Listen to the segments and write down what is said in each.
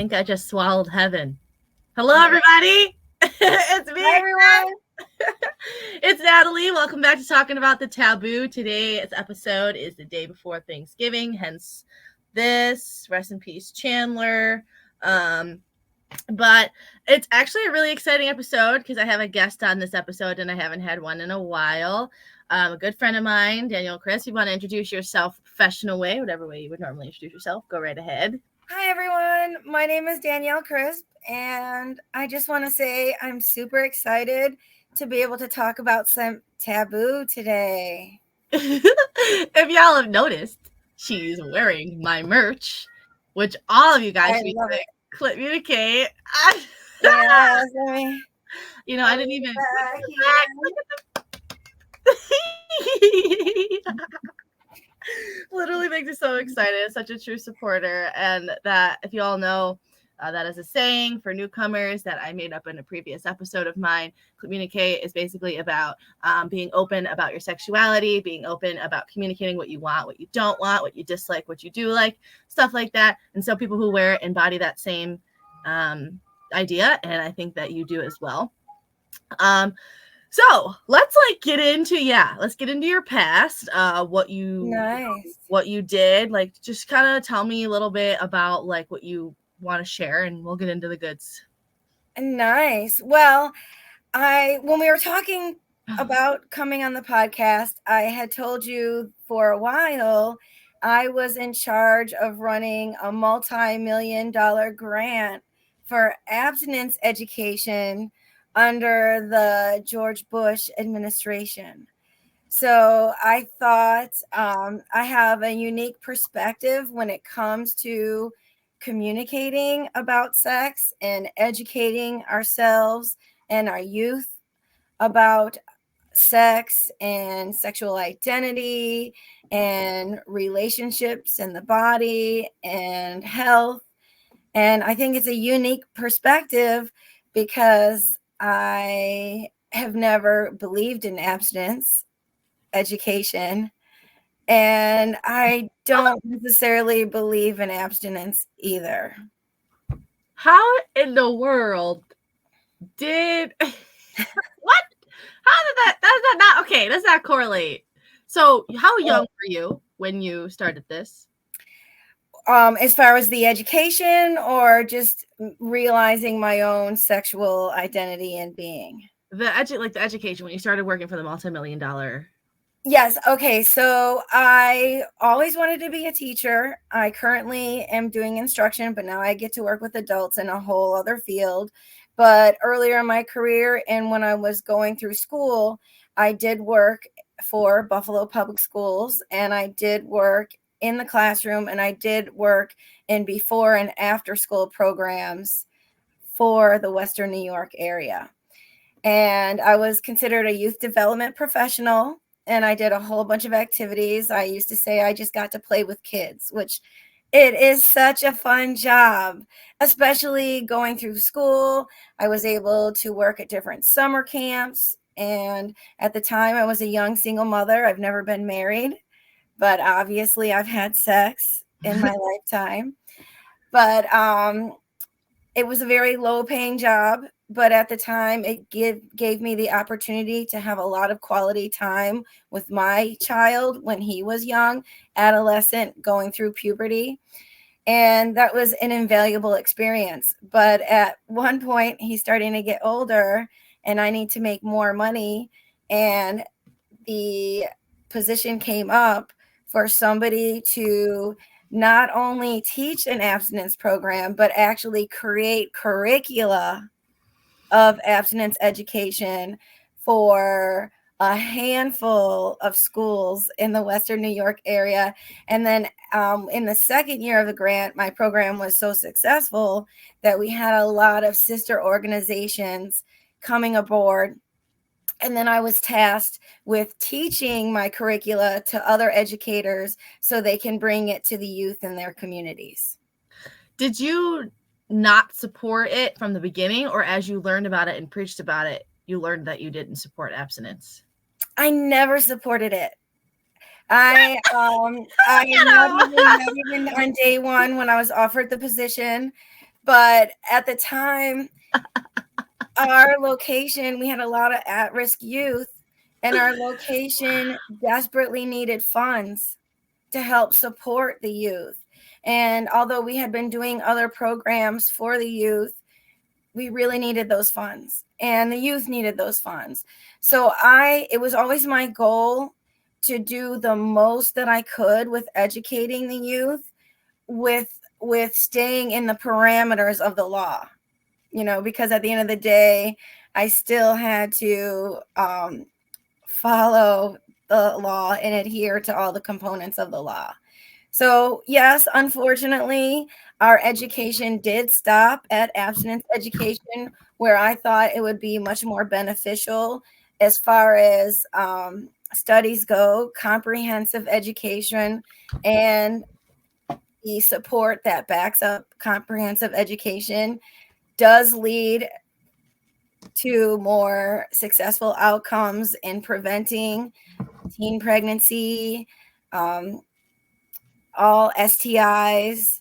think I just swallowed heaven. Hello, everybody. It's me. Hi, everyone. It's Natalie. Welcome back to Talking About the Taboo. Today's episode is the day before Thanksgiving, hence this. Rest in peace, Chandler. But it's actually a really exciting episode because I have a guest on this episode and I haven't had one in a while. A good friend of mine, Danielle Crisp. You want to introduce yourself professional way, whatever way you would normally introduce yourself. Go right ahead. Hi, everyone. My name is Danielle Crisp, and I just want to say I'm super excited to be able to talk about some taboo today. If y'all have noticed, she's wearing my merch, which all of you guys should communicate. Yes, you know, I didn't even. Literally makes me so excited. Such a true supporter, and that if you all know, that is a saying for newcomers that I made up in a previous episode of mine. Communicate is basically about being open about your sexuality, being open about communicating what you want, what you don't want, what you dislike, what you do like, stuff like that. And so people who wear it embody that same idea, and I think that you do as well. So let's get into your past, what you did, like just kind of tell me a little bit about like what you want to share and we'll get into the goods. Nice. Well, when we were talking about coming on the podcast, I had told you for a while I was in charge of running a multi-million-dollar grant for abstinence education under the George Bush administration. So I thought I have a unique perspective when it comes to communicating about sex and educating ourselves and our youth about sex and sexual identity and relationships in the body and health. And I think it's a unique perspective because I have never believed in abstinence education, and I don't necessarily believe in abstinence either. How in the world did what? How did that not okay? Does that correlate? So how young were you when you started this? As far as the education or just realizing my own sexual identity and being? The education when you started working for the multi-million-dollar. Yes. Okay. So I always wanted to be a teacher. I currently am doing instruction, but now I get to work with adults in a whole other field. But earlier in my career and when I was going through school, I did work for Buffalo Public Schools, and I did work in the classroom, and I did work in before and after school programs for the Western New York area. And I was considered a youth development professional. And I did a whole bunch of activities. I used to say I just got to play with kids, which it is such a fun job, especially going through school. I was able to work at different summer camps. And at the time, I was a young single mother. I've never been married, but obviously I've had sex in my lifetime. But it was a very low paying job. But at the time, it gave me the opportunity to have a lot of quality time with my child when he was young, adolescent, going through puberty. And that was an invaluable experience. But at one point, he's starting to get older and I need to make more money. And the position came up for somebody to not only teach an abstinence program, but actually create curricula of abstinence education for a handful of schools in the Western New York area. And then in the second year of the grant, my program was so successful that we had a lot of sister organizations coming aboard. And then I was tasked with teaching my curricula to other educators so they can bring it to the youth in their communities. Did you not support it from the beginning, or as you learned about it and preached about it, you learned that you didn't support abstinence? I never supported it. I not even on day one when I was offered the position, But at the time, our location, we had a lot of at-risk youth, and our location desperately needed funds to help support the youth. And although we had been doing other programs for the youth, we really needed those funds, and the youth needed those funds. So it was always my goal to do the most that I could with educating the youth, with staying in the parameters of the law, because at the end of the day, I still had to follow the law and adhere to all the components of the law. So yes, unfortunately, our education did stop at abstinence education, where I thought it would be much more beneficial as far as studies go, comprehensive education, and the support that backs up comprehensive education does lead to more successful outcomes in preventing teen pregnancy, all STIs.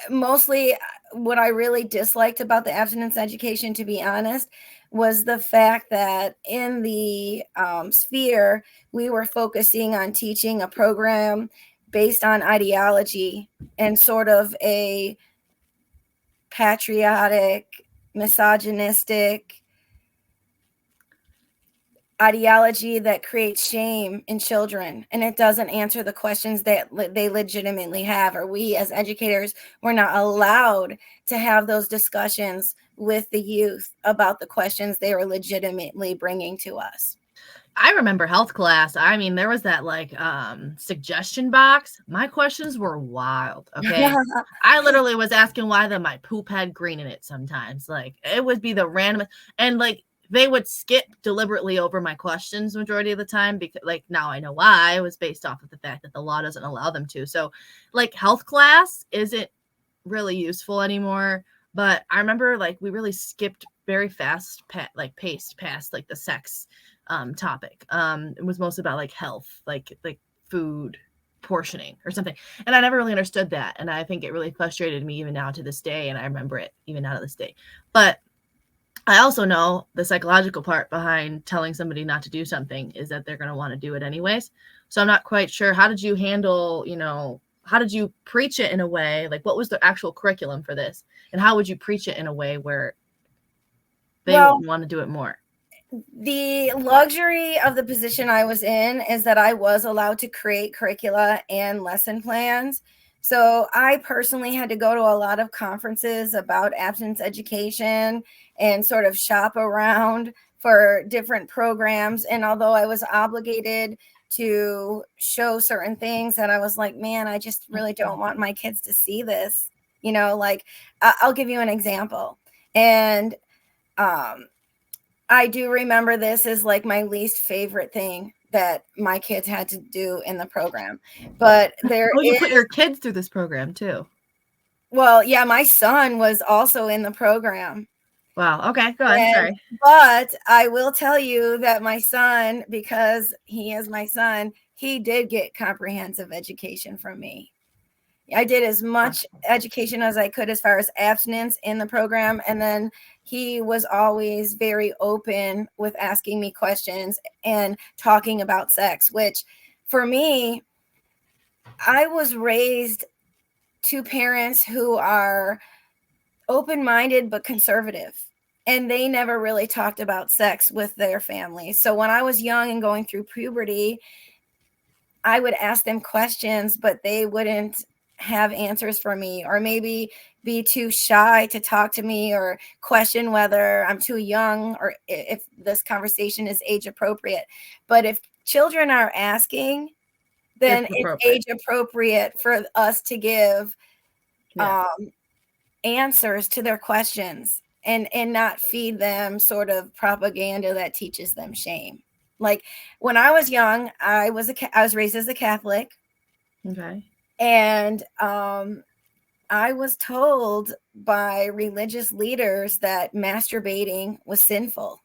Mostly what I really disliked about the abstinence education, to be honest, was the fact that in the sphere, we were focusing on teaching a program based on ideology and sort of a patriotic, misogynistic ideology that creates shame in children, and it doesn't answer the questions that they legitimately have, or we as educators were not allowed to have those discussions with the youth about the questions they were legitimately bringing to us. I remember health class. I mean, there was that suggestion box. My questions were wild. Okay. I literally was asking why my poop had green in it sometimes. Like, it would be the random, and they would skip deliberately over my questions majority of the time, because now I know why. It was based off of the fact that the law doesn't allow them to. So health class isn't really useful anymore. But I remember we really skipped very fast, paced past the sex topic. It was mostly about health, like food portioning or something. And I never really understood that. And I think it really frustrated me even now to this day. And I remember it even now to this day. But I also know the psychological part behind telling somebody not to do something is that they're going to want to do it anyways. So I'm not quite sure. How did you handle, how did you preach it in a way? What was the actual curriculum for this? And how would you preach it in a way where they would want to do it more? The luxury of the position I was in is that I was allowed to create curricula and lesson plans. So I personally had to go to a lot of conferences about abstinence education and sort of shop around for different programs. And although I was obligated to show certain things, that I was like, man, I just really don't want my kids to see this. I'll give you an example. And I do remember this is my least favorite thing that my kids had to do in the program. But you put your kids through this program too. Well, yeah, my son was also in the program. Wow. Okay, go ahead. Sorry. But I will tell you that my son, because he is my son, he did get comprehensive education from me. I did as much education as I could as far as abstinence in the program. And then he was always very open with asking me questions and talking about sex, which for me, I was raised to parents who are open-minded but conservative, and they never really talked about sex with their families. So when I was young and going through puberty, I would ask them questions, but they wouldn't have answers for me, or maybe be too shy to talk to me, or question whether I'm too young or if this conversation is age appropriate. But if children are asking, then it's age appropriate for us to give answers to their questions, and not feed them sort of propaganda that teaches them shame. When I was young, I was raised as a Catholic. Okay. And I was told by religious leaders that masturbating was sinful.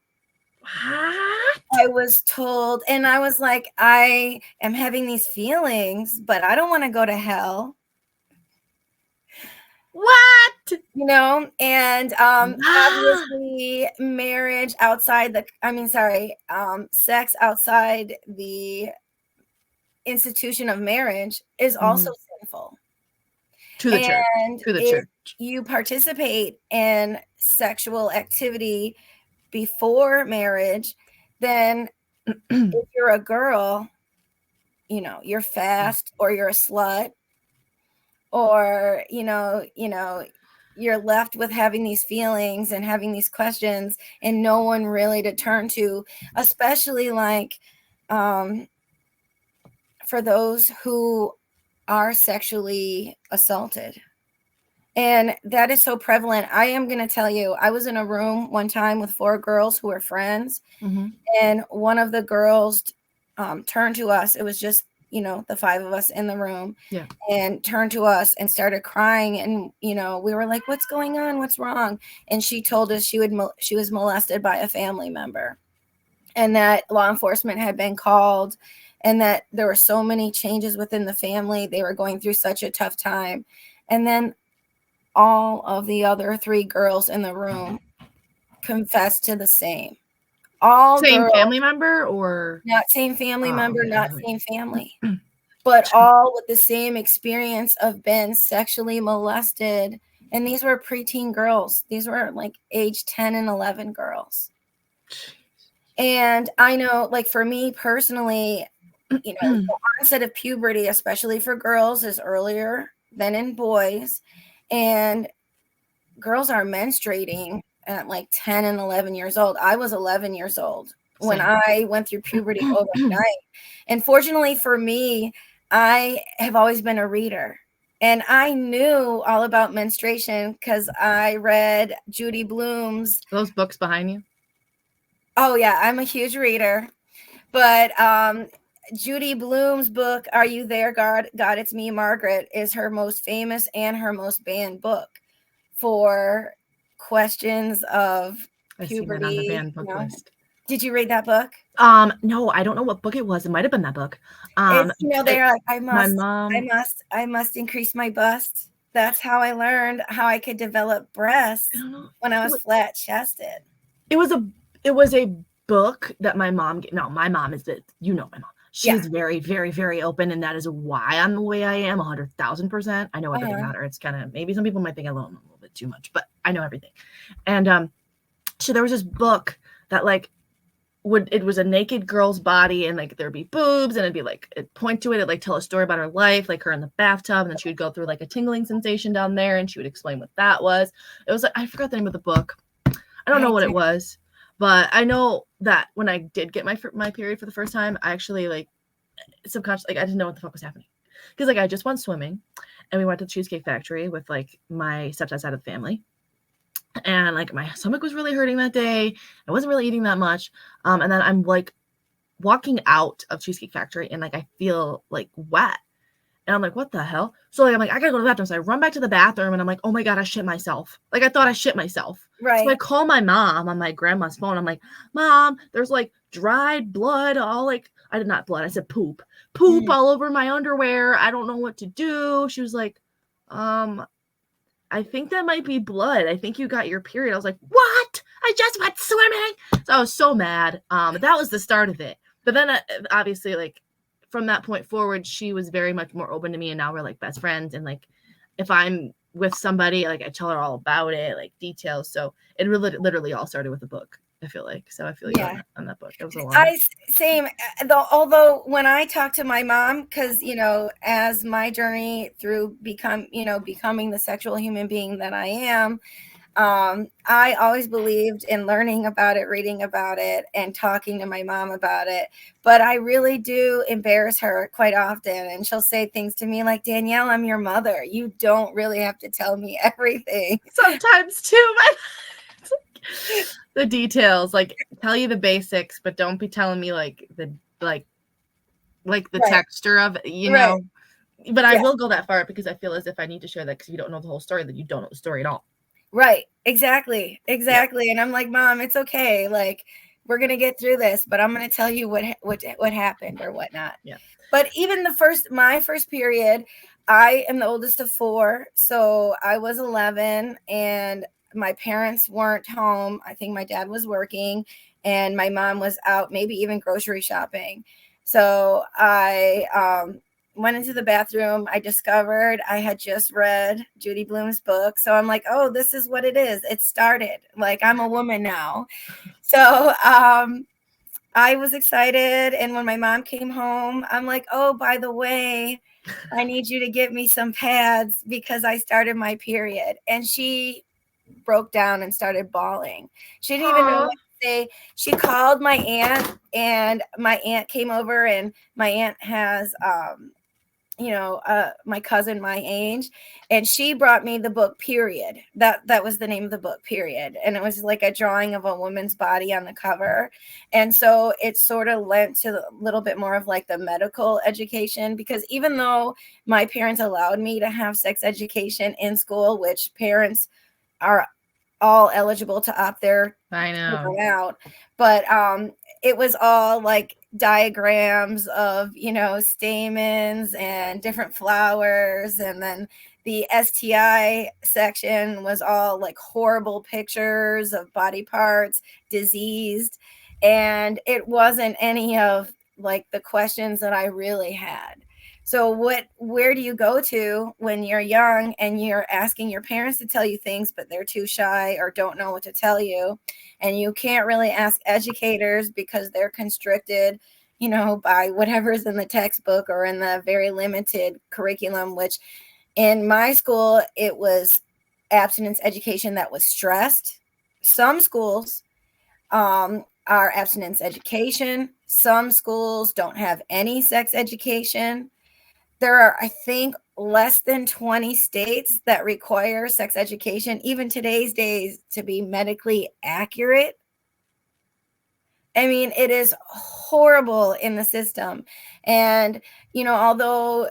What? I was told, and I was like, I am having these feelings, but I don't want to go to hell. What? You know, and Ah. obviously marriage outside the, sex outside the institution of marriage is also Mhm. sinful. To the church. And To the if church. you participate in sexual activity before marriage, then if you're a girl, you know, you're fast or you're a slut, or you're left with having these feelings and having these questions and no one really to turn to, especially like for those who are sexually assaulted. And that is so prevalent. I am going to tell you, I was in a room one time with 4 girls who were friends, and one of the girls turned to us. It was just, the 5 of us in the room, Yeah. and turned to us and started crying. And, we were like, what's going on? What's wrong? And she told us she was molested by a family member, and that law enforcement had been called, and that there were so many changes within the family. They were going through such a tough time. And then all of the other 3 girls in the room confessed to the same. All Same girls, family member or not same family member, okay. not same family, but all with the same experience of being sexually molested. And these were preteen girls. These were like age 10 and 11 girls. And I know, like, for me personally, the onset of puberty, especially for girls, is earlier than in boys. And girls are menstruating at like 10 and 11 years old. I was 11 years old when I went through puberty overnight. And fortunately for me, I have always been a reader. And I knew all about menstruation because I read Judy Blume's. Those books behind you? Oh, yeah, I'm a huge reader. But Judy Blume's book, Are You There, God, It's Me, Margaret, is her most famous and her most banned book for questions of puberty. I see that on the banned book list. Did you read that book? No, I don't know what book it was. It might have been that book. It's, they're like, my mom. I must increase my bust. That's how I learned how I could develop breasts when I was flat chested. It was a book that my mom. No, my mom is my mom. She's very, very, very open, and that is why I'm the way I am. 100,000%. I know everything about her. It's kind of, maybe some people might think I know a little bit too much, but I know everything. And so there was this book that like it was a naked girl's body, and like there'd be boobs, and it'd be like it'd point to it, it'd like tell a story about her life, like her in the bathtub, and then she would go through like a tingling sensation down there, and she would explain what that was. It was like, I forgot the name of the book. I don't know what it was. But I know that when I did get my period for the first time, I actually like subconsciously, like, I didn't know what the fuck was happening. Because like I just went swimming, and we went to the Cheesecake Factory with like my stepdad's side of the family. And like my stomach was really hurting that day. I wasn't really eating that much. And then I'm like walking out of Cheesecake Factory, and like I feel like wet. And I'm like, what the hell? So like, I'm like, I gotta go to the bathroom. So I run back to the bathroom, and I'm like, oh my God, I shit myself. Like I thought I shit myself. Right. So I call my mom on my grandma's phone. I'm like, Mom, there's like dried blood, all like, I did not blood. I said poop all over my underwear. I don't know what to do. She was like, I think that might be blood. I think you got your period. I was like, what? I just went swimming. So I was so mad. That was the start of it. But then obviously like, from that point forward, she was very much more open to me, and now we're like best friends. And like, if I'm with somebody, like I tell her all about it, like details. So it really literally all started with the book, I feel like. So I feel you on that book. It was a lot. Same. Although when I talk to my mom, because as my journey through becoming the sexual human being that I am, I always believed in learning about it, reading about it, and talking to my mom about it. But I really do embarrass her quite often. And she'll say things to me like, Danielle, I'm your mother. You don't really have to tell me everything. Sometimes too, the details, like tell you the basics, but don't be telling me like the texture of it, know. But I will go that far because I feel as if I need to share that, because you don't know the whole story, that you don't know the story at all. Right. Exactly. And I'm like, Mom, it's okay. Like, we're going to get through this, but I'm going to tell you what happened or whatnot. Yeah. But even my first period, I am the oldest of 4. So I was 11 and my parents weren't home. I think my dad was working and my mom was out, maybe even grocery shopping. So I went into the bathroom. I discovered I had just read Judy Blume's book. So I'm like, oh, this is what it is. It started. Like, I'm a woman now. So I was excited. And when my mom came home, I'm like, oh, by the way, I need you to get me some pads because I started my period. And she broke down and started bawling. She didn't even know what to say. She called my aunt, and my aunt came over, and my aunt has my cousin my age, and she brought me the book Period. That was the name of the book, Period. And it was like a drawing of a woman's body on the cover. And so it sort of lent to a little bit more of like the medical education, because even though my parents allowed me to have sex education in school, which parents are all eligible to opt their children out, but it was all like diagrams of, stamens and different flowers. And then the STI section was all like horrible pictures of body parts, diseased. And it wasn't any of like the questions that I really had. So where do you go to when you're young and you're asking your parents to tell you things, but they're too shy or don't know what to tell you? And you can't really ask educators because they're constricted, by whatever's in the textbook or in the very limited curriculum, which in my school, it was abstinence education that was stressed. Some schools are abstinence education. Some schools don't have any sex education. There are, I think, less than 20 states that require sex education, even today's days, to be medically accurate. I mean, it is horrible in the system. And, although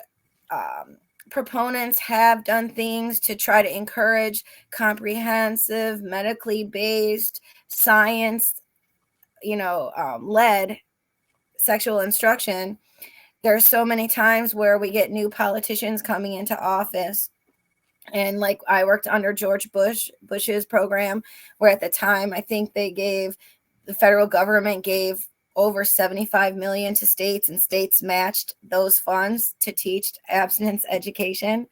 proponents have done things to try to encourage comprehensive, medically based, science, led sexual instruction, there's so many times where we get new politicians coming into office. And like I worked under George Bush's program, where at the time, I think the federal government gave over 75 million to states, and states matched those funds to teach abstinence education.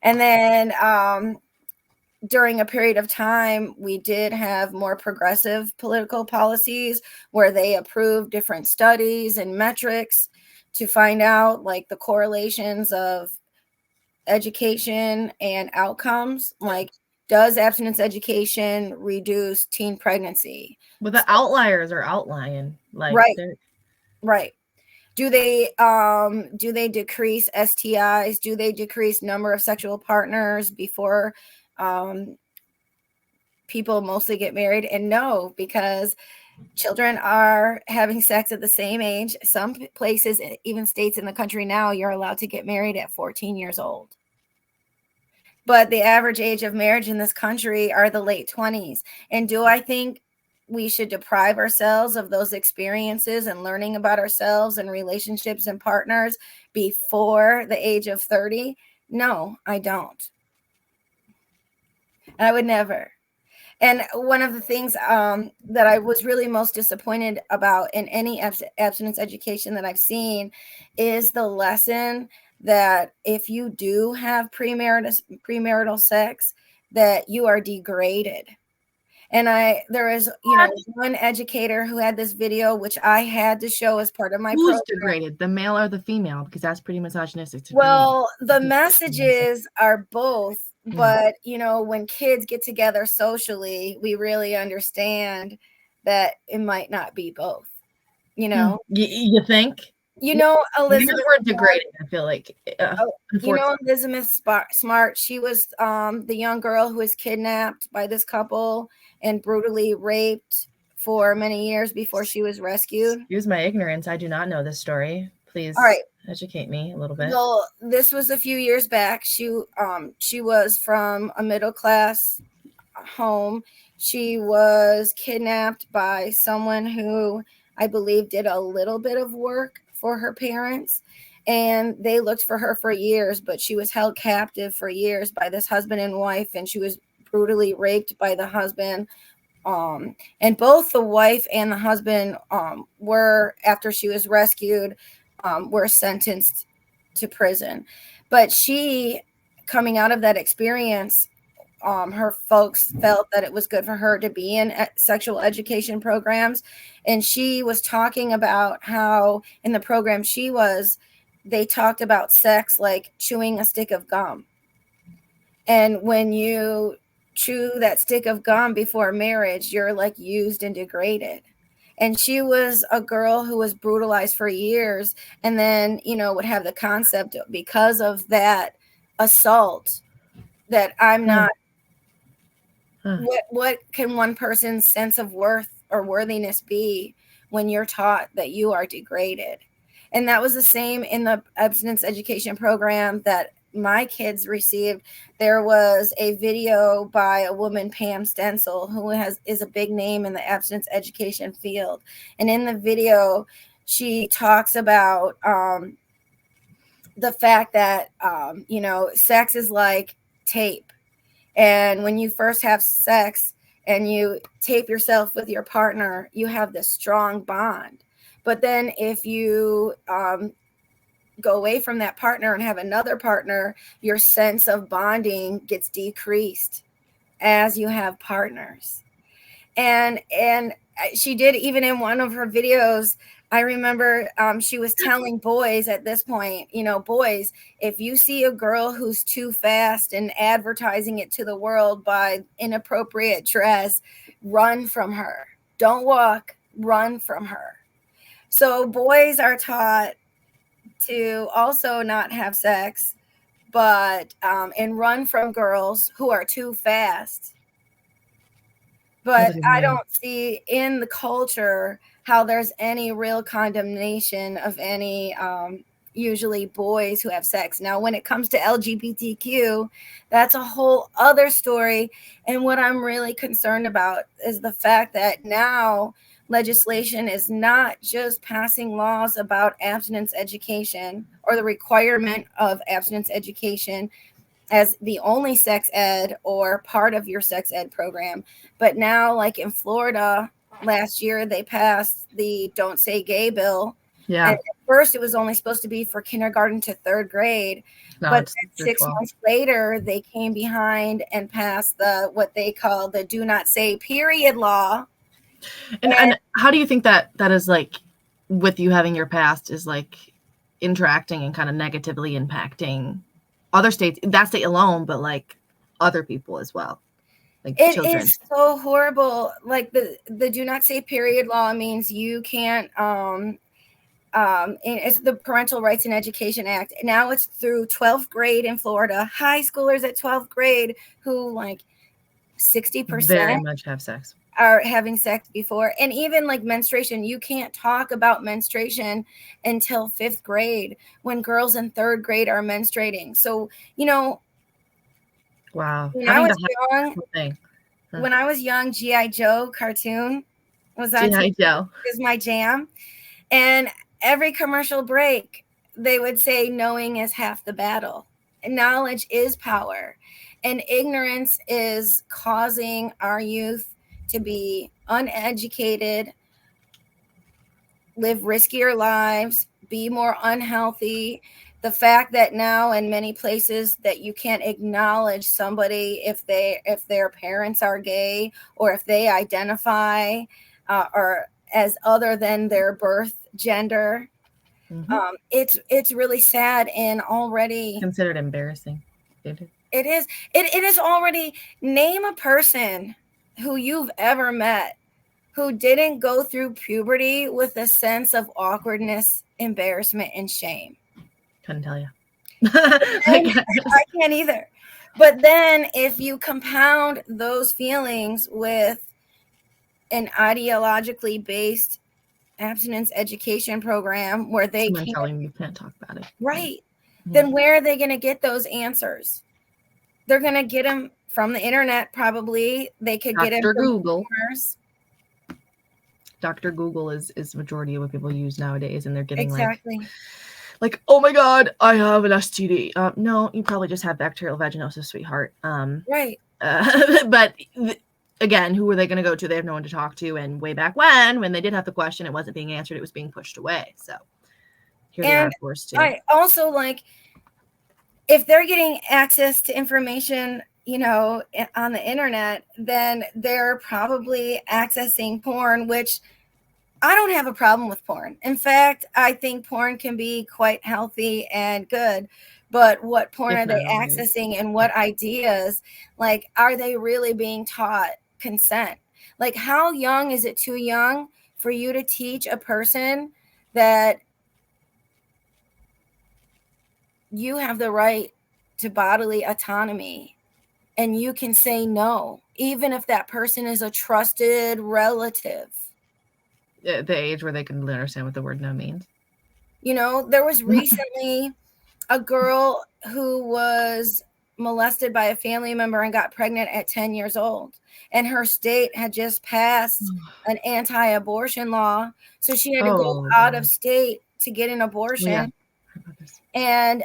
And then during a period of time, we did have more progressive political policies where they approved different studies and metrics to find out like the correlations of education and outcomes. Like, does abstinence education reduce teen pregnancy? But the outliers are outlying. Like, right. Do they decrease STIs? Do they decrease number of sexual partners before people mostly get married? And no, because children are having sex at the same age. Some places, even states in the country now, you're allowed to get married at 14 years old. But the average age of marriage in this country are the late 20s. And do I think we should deprive ourselves of those experiences and learning about ourselves and relationships and partners before the age of 30? No, I don't. I would never. And one of the things that I was really most disappointed about in any abstinence education that I've seen is the lesson that if you do have premarital sex, that you are degraded. And there is, one educator who had this video, which I had to show as part of my program. Who's degraded, the male or the female? Because that's pretty misogynistic. Well, the messages are both. But, when kids get together socially, we really understand that it might not be both, You think? Elizabeth were degraded, I feel like. Elizabeth Smart, she was the young girl who was kidnapped by this couple and brutally raped for many years before she was rescued. Excuse my ignorance. I do not know this story. Please. All right. Educate me a little bit. Well, this was a few years back. She was from a middle class home. She was kidnapped by someone who I believe did a little bit of work for her parents, and they looked for her for years, but she was held captive for years by this husband and wife, and she was brutally raped by the husband. And both the wife and the husband were, after she was rescued, were sentenced to prison. But she, coming out of that experience, her folks felt that it was good for her to be in sexual education programs. And she was talking about how in the program she was, they talked about sex like chewing a stick of gum. And when you chew that stick of gum before marriage, you're like used and degraded. And she was a girl who was brutalized for years, and then, you know, would have the concept because of that assault that I'm not. What can one person's sense of worth or worthiness be when you're taught that you are degraded? And that was the same in the abstinence education program that my kids received. There was a video by a woman, Pam Stencil, who is a big name in the abstinence education field. And in the video, she talks about the fact that, you know, sex is like tape. And when you first have sex and you tape yourself with your partner, you have this strong bond. But then if you go away from that partner and have another partner, your sense of bonding gets decreased as you have partners. And she did, even in one of her videos, I remember she was telling boys at this point, you know, boys, if you see a girl who's too fast and advertising it to the world by inappropriate dress, run from her. Don't walk, run from her. So boys are taught to also not have sex, but and run from girls who are too fast. But I don't see in the culture how there's any real condemnation of any usually boys who have sex. Now, when it comes to LGBTQ, that's a whole other story. And what I'm really concerned about is the fact that now legislation is not just passing laws about abstinence education or the requirement of abstinence education as the only sex ed or part of your sex ed program. But now, like in Florida, last year, they passed the Don't Say Gay bill. Yeah. And at first, it was only supposed to be for kindergarten to third grade. No, but 6 months later, they came behind and passed what they call the Do Not Say Period law. And how do you think that is like, with you having your past, is like interacting and kind of negatively impacting other states, that state alone, but like other people as well? Like it children. Is so horrible. Like the Do Not Say Period law means you can't it's the Parental Rights and Education Act. Now it's through 12th grade in Florida. High schoolers at 12th grade who like 60% very much have sex, are having sex before. And even like menstruation, you can't talk about menstruation until 5th grade when girls in 3rd grade are menstruating. So, you know, wow. When I was young, G.I. Joe cartoon was on G.I. Joe is my jam. And every commercial break, they would say, knowing is half the battle. And knowledge is power. And ignorance is causing our youth to be uneducated, live riskier lives, be more unhealthy. The fact that now in many places that you can't acknowledge somebody if their parents are gay or if they identify or as other than their birth gender. Mm-hmm. It's really sad and already considered embarrassing. It is. It is already. Name a person who you've ever met who didn't go through puberty with a sense of awkwardness, embarrassment, and shame. Couldn't tell you. I can't either. But then if you compound those feelings with an ideologically based abstinence education program where they telling you can't talk about it. Right. Mm-hmm. Then where are they going to get those answers? They're going to get them from the internet, probably they could get Dr. information. Google. Dr. Google is majority of what people use nowadays, and they're getting like, oh my God, I have an STD. No, you probably just have bacterial vaginosis, sweetheart. Right. But again, who are they going to go to? They have no one to talk to. And way back when they did have the question, it wasn't being answered. It was being pushed away. So here they are forced to. I also like, if they're getting access to information, you know, on the internet, then they're probably accessing porn, which I don't have a problem with porn. In fact, I think porn can be quite healthy and good. But what porn are they accessing, and what ideas? Like, are they really being taught consent? Like, how young is it too young for you to teach a person that you have the right to bodily autonomy and you can say no, even if that person is a trusted relative? The age where they can understand what the word no means. You know, there was recently a girl who was molested by a family member and got pregnant at 10 years old. And her state had just passed an anti-abortion law. So she had to go out of state to get an abortion. Yeah. And,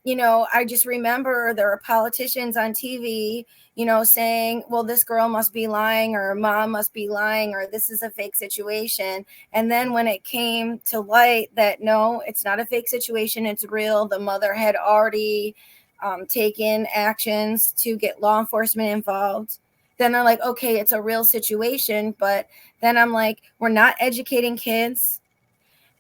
you know, I just remember there were politicians on TV, you know, saying, well, this girl must be lying, or mom must be lying, or this is a fake situation. And then when it came to light that, no, it's not a fake situation, it's real, the mother had already taken actions to get law enforcement involved. Then they're like, okay, it's a real situation. But then I'm like, we're not educating kids.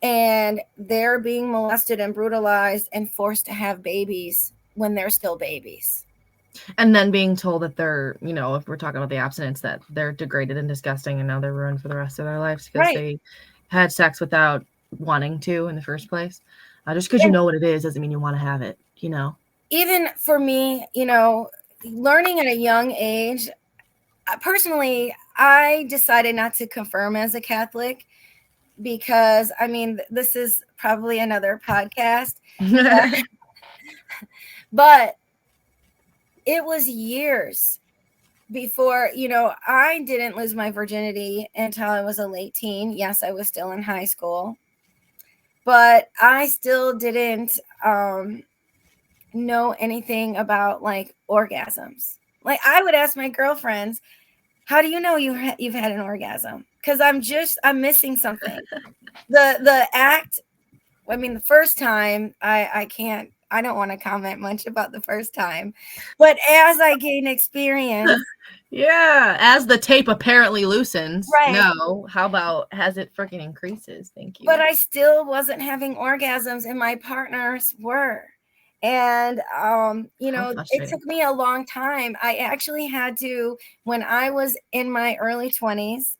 And they're being molested and brutalized and forced to have babies when they're still babies. And then being told that they're, you know, if we're talking about the abstinence, that they're degraded and disgusting and now they're ruined for the rest of their lives because they had sex without wanting to in the first place. Just because you know what it is doesn't mean you want to have it, you know? Even for me, you know, learning at a young age, personally, I decided not to confirm as a Catholic. Because, I mean, this is probably another podcast. But it was years before, you know, I didn't lose my virginity until I was a late teen. Yes, I was still in high school. But I still didn't know anything about, like, orgasms. Like, I would ask my girlfriends, how do you know you've had an orgasm? Because I'm missing something. The act, I mean, the first time, I don't want to comment much about the first time. But as I gain experience. Yeah, as the tape apparently loosens. Right. No, how about as it freaking increases? Thank you. But I still wasn't having orgasms, and my partners were. And, you know, it took me a long time. I actually had to, when I was in my early 20s,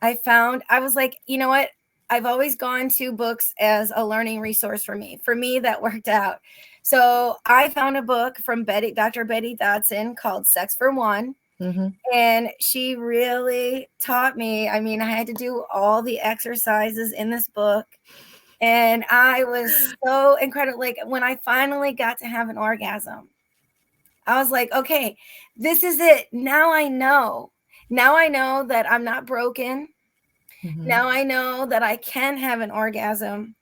I was like, you know what? I've always gone to books as a learning resource for me. For me, that worked out. So I found a book from Dr. Betty Dodson called Sex for One. Mm-hmm. And she really taught me. I mean, I had to do all the exercises in this book. And I was so incredible. Like, when I finally got to have an orgasm, I was like, okay, this is it. Now I know. Now I know that I'm not broken. Mm-hmm. Now I know that I can have an orgasm.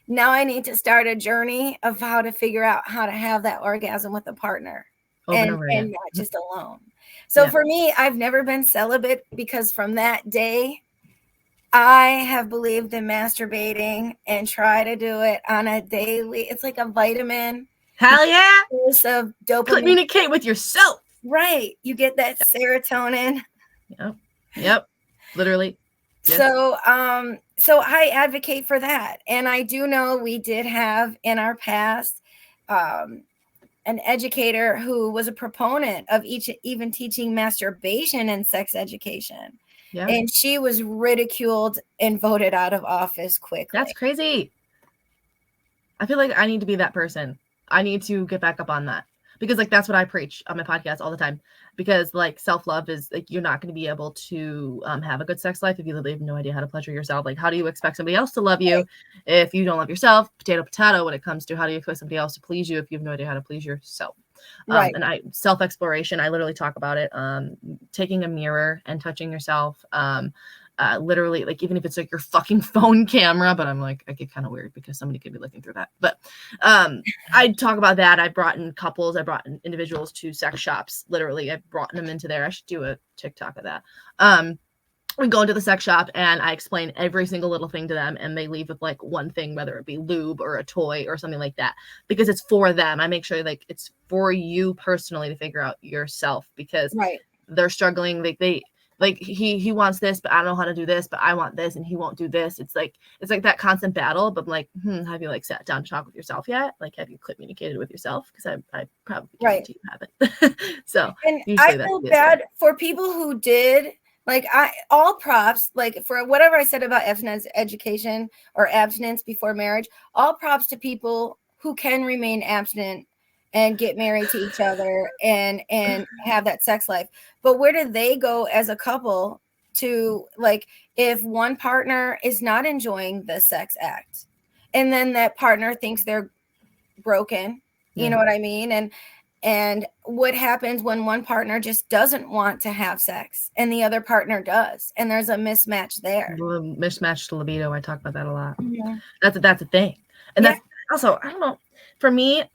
Now I need to start a journey of how to figure out how to have that orgasm with a partner and not just alone. So for me, I've never been celibate, because from that day, I have believed in masturbating and try to do it on a daily. It's like a vitamin. Hell yeah. Of dopamine. Communicate with yourself. Right. You get that serotonin. Yep. Literally. Yes. So I advocate for that. And I do know we did have in our past an educator who was a proponent of even teaching masturbation and sex education. Yeah. And she was ridiculed and voted out of office quickly. That's crazy. I feel like I need to be that person. I need to get back up on that, because like that's what I preach on my podcast all the time. Because like self-love is like, you're not going to be able to have a good sex life if you literally have no idea how to pleasure yourself. Like, how do you expect somebody else to love you if you don't love yourself? Potato, potato. When it comes to how do you expect somebody else to please you if you have no idea how to please yourself? Right. And self-exploration, I literally talk about it. Taking a mirror and touching yourself. Literally, like, even if it's like your fucking phone camera, but I'm like, I get kind of weird because somebody could be looking through that. But I talk about that. I brought in couples, I brought in individuals to sex shops. Literally, I've brought them into there. I should do a TikTok of that. We go into the sex shop and I explain every single little thing to them, and they leave with like one thing, whether it be lube or a toy or something like that, because it's for them. I make sure like it's for you personally to figure out yourself, because they're struggling. Like he wants this, but I don't know how to do this, but I want this and he won't do this. It's like that constant battle. But I'm like, have you like sat down to talk with yourself yet? Like, have you communicated with yourself? Because I probably guarantee you haven't. So, and I feel bad for people who did. Like, all props, like, for whatever I said about abstinence education or abstinence before marriage, all props to people who can remain abstinent and get married to each other and have that sex life. But where do they go as a couple to, like, if one partner is not enjoying the sex act and then that partner thinks they're broken, you know what I mean? And what happens when one partner just doesn't want to have sex and the other partner does, and there's a mismatch there. Mismatched libido. I talk about that a lot. Yeah. That's a thing. And that's also, I don't know, for me,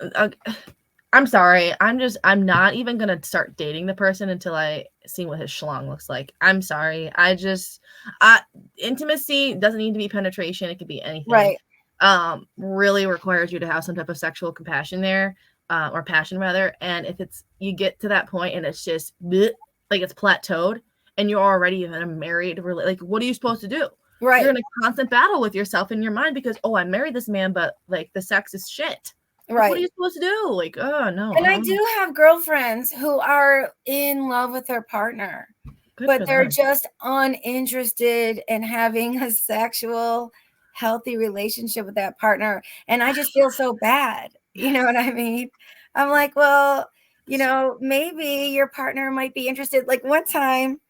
I'm sorry. I'm not even going to start dating the person until I see what his schlong looks like. I'm sorry. Intimacy doesn't need to be penetration. It could be anything. Right. Really requires you to have some type of sexual compassion there. Or passion rather. And if you get to that point and it's just bleh, like it's plateaued and you're already in a married, like, what are you supposed to do? Right. You're in a constant battle with yourself in your mind because, I married this man, but like the sex is shit. Right. Like, what are you supposed to do? Like, oh no. And I do have girlfriends who are in love with their partner, but they're just uninterested in having a sexual, healthy relationship with that partner. And I just feel so bad. You know what I mean? I'm like, well, maybe your partner might be interested. Like, one time,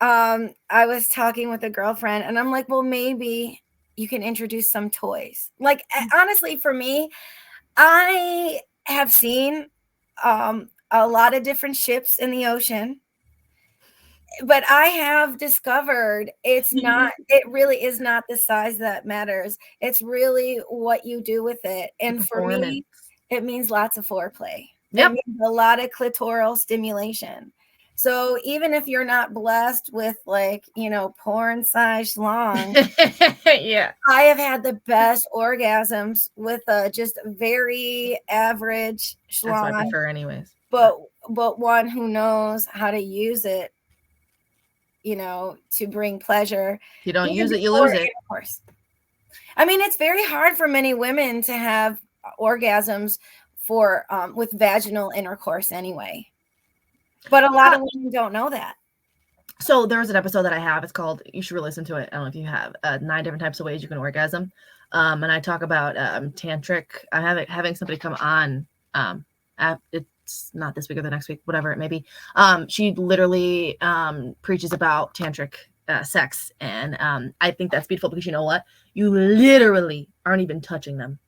I was talking with a girlfriend and I'm like, well, maybe you can introduce some toys. Like, honestly, for me, I have seen a lot of different ships in the ocean, but I have discovered it really is not the size that matters. It's really what you do with it. And for me, it means lots of foreplay. Yep. It means a lot of clitoral stimulation. So even if you're not blessed with, like, porn size schlong, yeah, I have had the best orgasms with a just very average schlong. That's what I prefer anyways. But one who knows how to use it, to bring pleasure. If you don't use it, you lose it. Of course. I mean, it's very hard for many women to have orgasms with vaginal intercourse anyway. But a lot of women don't know that. So there was an episode that I have. It's called, you should really listen to it. I don't know if you have 9 different types of ways you can orgasm. And I talk about tantric. I'm having somebody come on. It's not this week or the next week, whatever it may be. She literally preaches about tantric sex. And I think that's beautiful because you know what? You literally aren't even touching them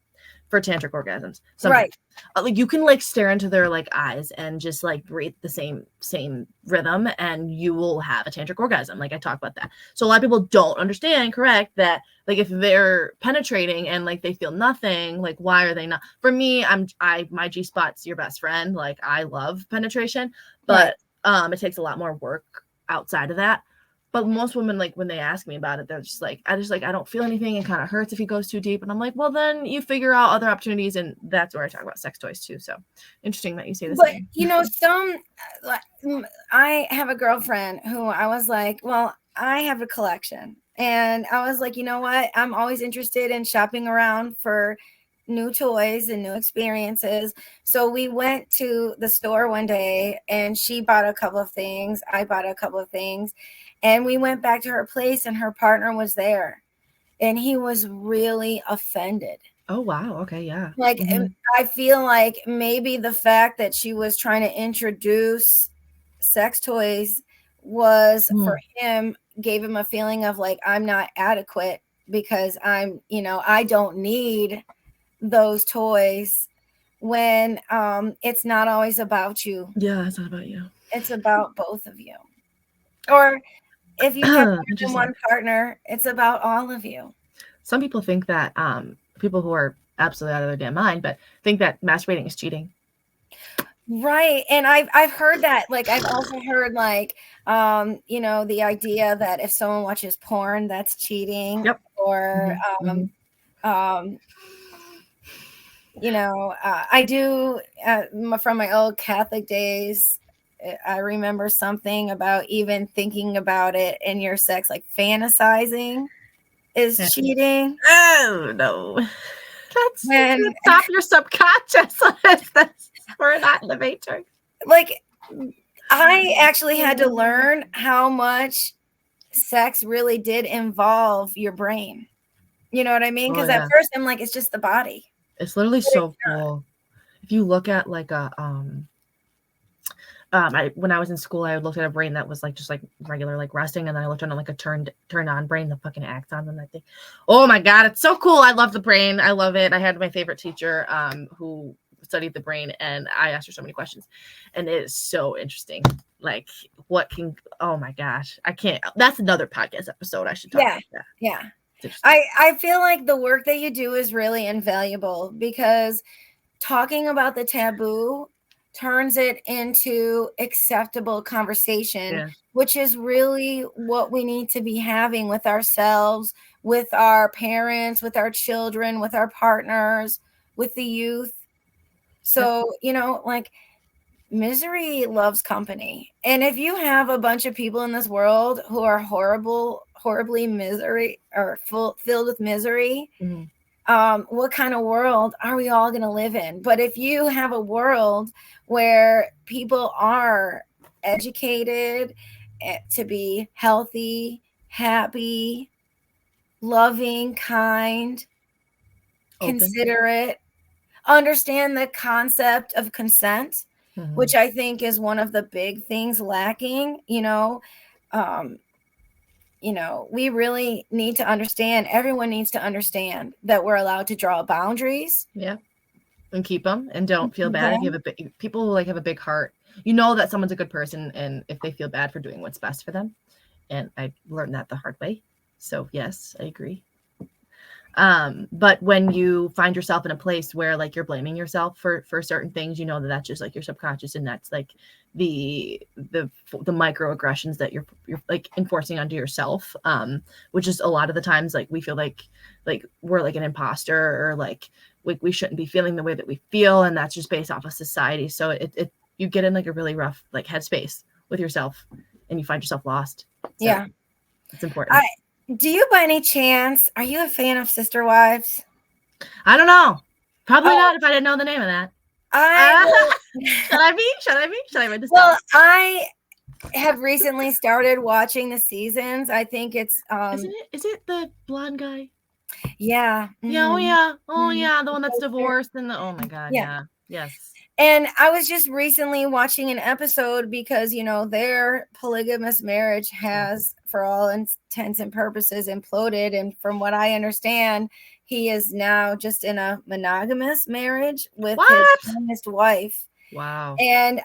for tantric orgasms. Sometimes. Right. Like, you can like stare into their like eyes and just like breathe the same rhythm and you will have a tantric orgasm. Like, I talk about that. So a lot of people don't understand, correct, that like if they're penetrating and like they feel nothing, like why are they not? For me, my G-spot's your best friend. Like, I love penetration, but it takes a lot more work outside of that. But most women, like, when they ask me about it, they're just like, I don't feel anything. It kind of hurts if he goes too deep. And I'm like, well, then you figure out other opportunities. And that's where I talk about sex toys too. So interesting that you say this. But, I have a girlfriend who I was like, well, I have a collection. And I was like, you know what? I'm always interested in shopping around for new toys and new experiences. So we went to the store one day and she bought a couple of things. I bought a couple of things. And we went back to her place and her partner was there. And he was really offended. Oh, wow. Okay. Yeah. Like, I feel like maybe the fact that she was trying to introduce sex toys was for him, gave him a feeling of like, I'm not adequate because I don't need those toys. when it's not always about you. Yeah, it's not about you. It's about both of you. Or if you have more than Interesting. one partner, it's about all of you. Some people think that people who are absolutely out of their damn mind, but think that masturbating is cheating. Right. And I've heard that. Like, I've also heard, like, you know, the idea that if someone watches porn, that's cheating. Yep. Or you know, I do from my old Catholic days. I remember something about even thinking about it in your sex, like fantasizing is cheating. Oh no. That's When stop your subconscious. We're not in the matrix. like, I actually had to learn how much sex really did involve your brain. You know what I mean? Because at first I'm like, it's just the body. It's literally so cool. If you look at like a when I was in school, I looked at a brain that was like just like regular like resting, and then I looked on like a turned on brain, the fucking axons and that thing. Oh my god, it's so cool! I love the brain. I love it. I had my favorite teacher who studied the brain, and I asked her so many questions, and it is so interesting. Like what can? Oh my gosh, I can't. That's another podcast episode. I should talk about that. Yeah. I feel like the work that you do is really invaluable, because talking about the taboo turns it into acceptable conversation, which is really what we need to be having with ourselves, with our parents, with our children, with our partners, with the youth. So, you know, like, misery loves company. And if you have a bunch of people in this world who are horribly misery or filled with misery, what kind of world are we all going to live in? But if you have a world where people are educated to be healthy, happy, loving, kind, considerate, understand the concept of consent, which I think is one of the big things lacking, you know, we really need to understand, everyone needs to understand that we're allowed to draw boundaries. Yeah. And keep them, and don't feel bad if you have people who like have a big heart. You know that someone's a good person, and if they feel bad for doing what's best for them. And I learned that the hard way. So yes, I agree. But when you find yourself in a place where like you're blaming yourself for certain things, you know that that's just like your subconscious, and that's like the microaggressions that you're like enforcing onto yourself, which is a lot of the times like we feel like we're like an imposter, or like we shouldn't be feeling the way that we feel, and that's just based off of society. So it you get in like a really rough like headspace with yourself, and you find yourself lost. So it's important. Do you, by any chance, are you a fan of Sister Wives? I don't know. Probably not if I didn't know the name of that. Should I be? Should I read this? Well, I have recently started watching the seasons. I think it's is it the blonde guy? Yeah. Yeah. Oh yeah. The one that's divorced, and oh my god. Yeah. Yes. And I was just recently watching an episode because, you know, their polygamous marriage has, for all intents and purposes, imploded. And from what I understand, he is now just in a monogamous marriage with his youngest wife. Wow. And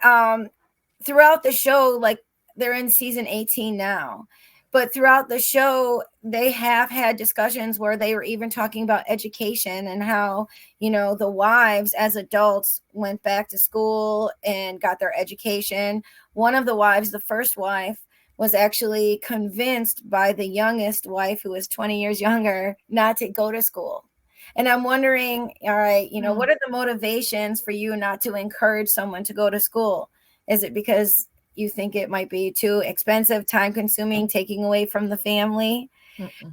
throughout the show, like, they're in season 18 now. But throughout the show, they have had discussions where they were even talking about education and how, you know, the wives as adults went back to school and got their education. One of the wives, the first wife, was actually convinced by the youngest wife, who was 20 years younger, not to go to school. And I'm wondering, all right, you know, what are the motivations for you not to encourage someone to go to school? Is it because you think it might be too expensive, time consuming, taking away from the family?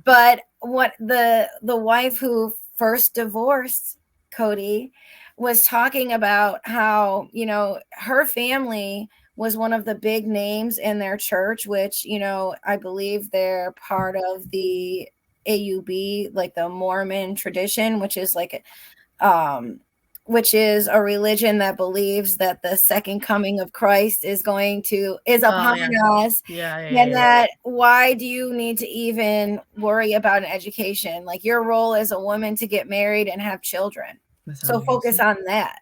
But what the wife who first divorced Cody was talking about, how, you know, her family was one of the big names in their church, which, you know, I believe they're part of the AUB, like the Mormon tradition, which is like which is a religion that believes that the second coming of Christ is upon us. And that why do you need to even worry about an education? Like, your role as a woman to get married and have children. So focus on that.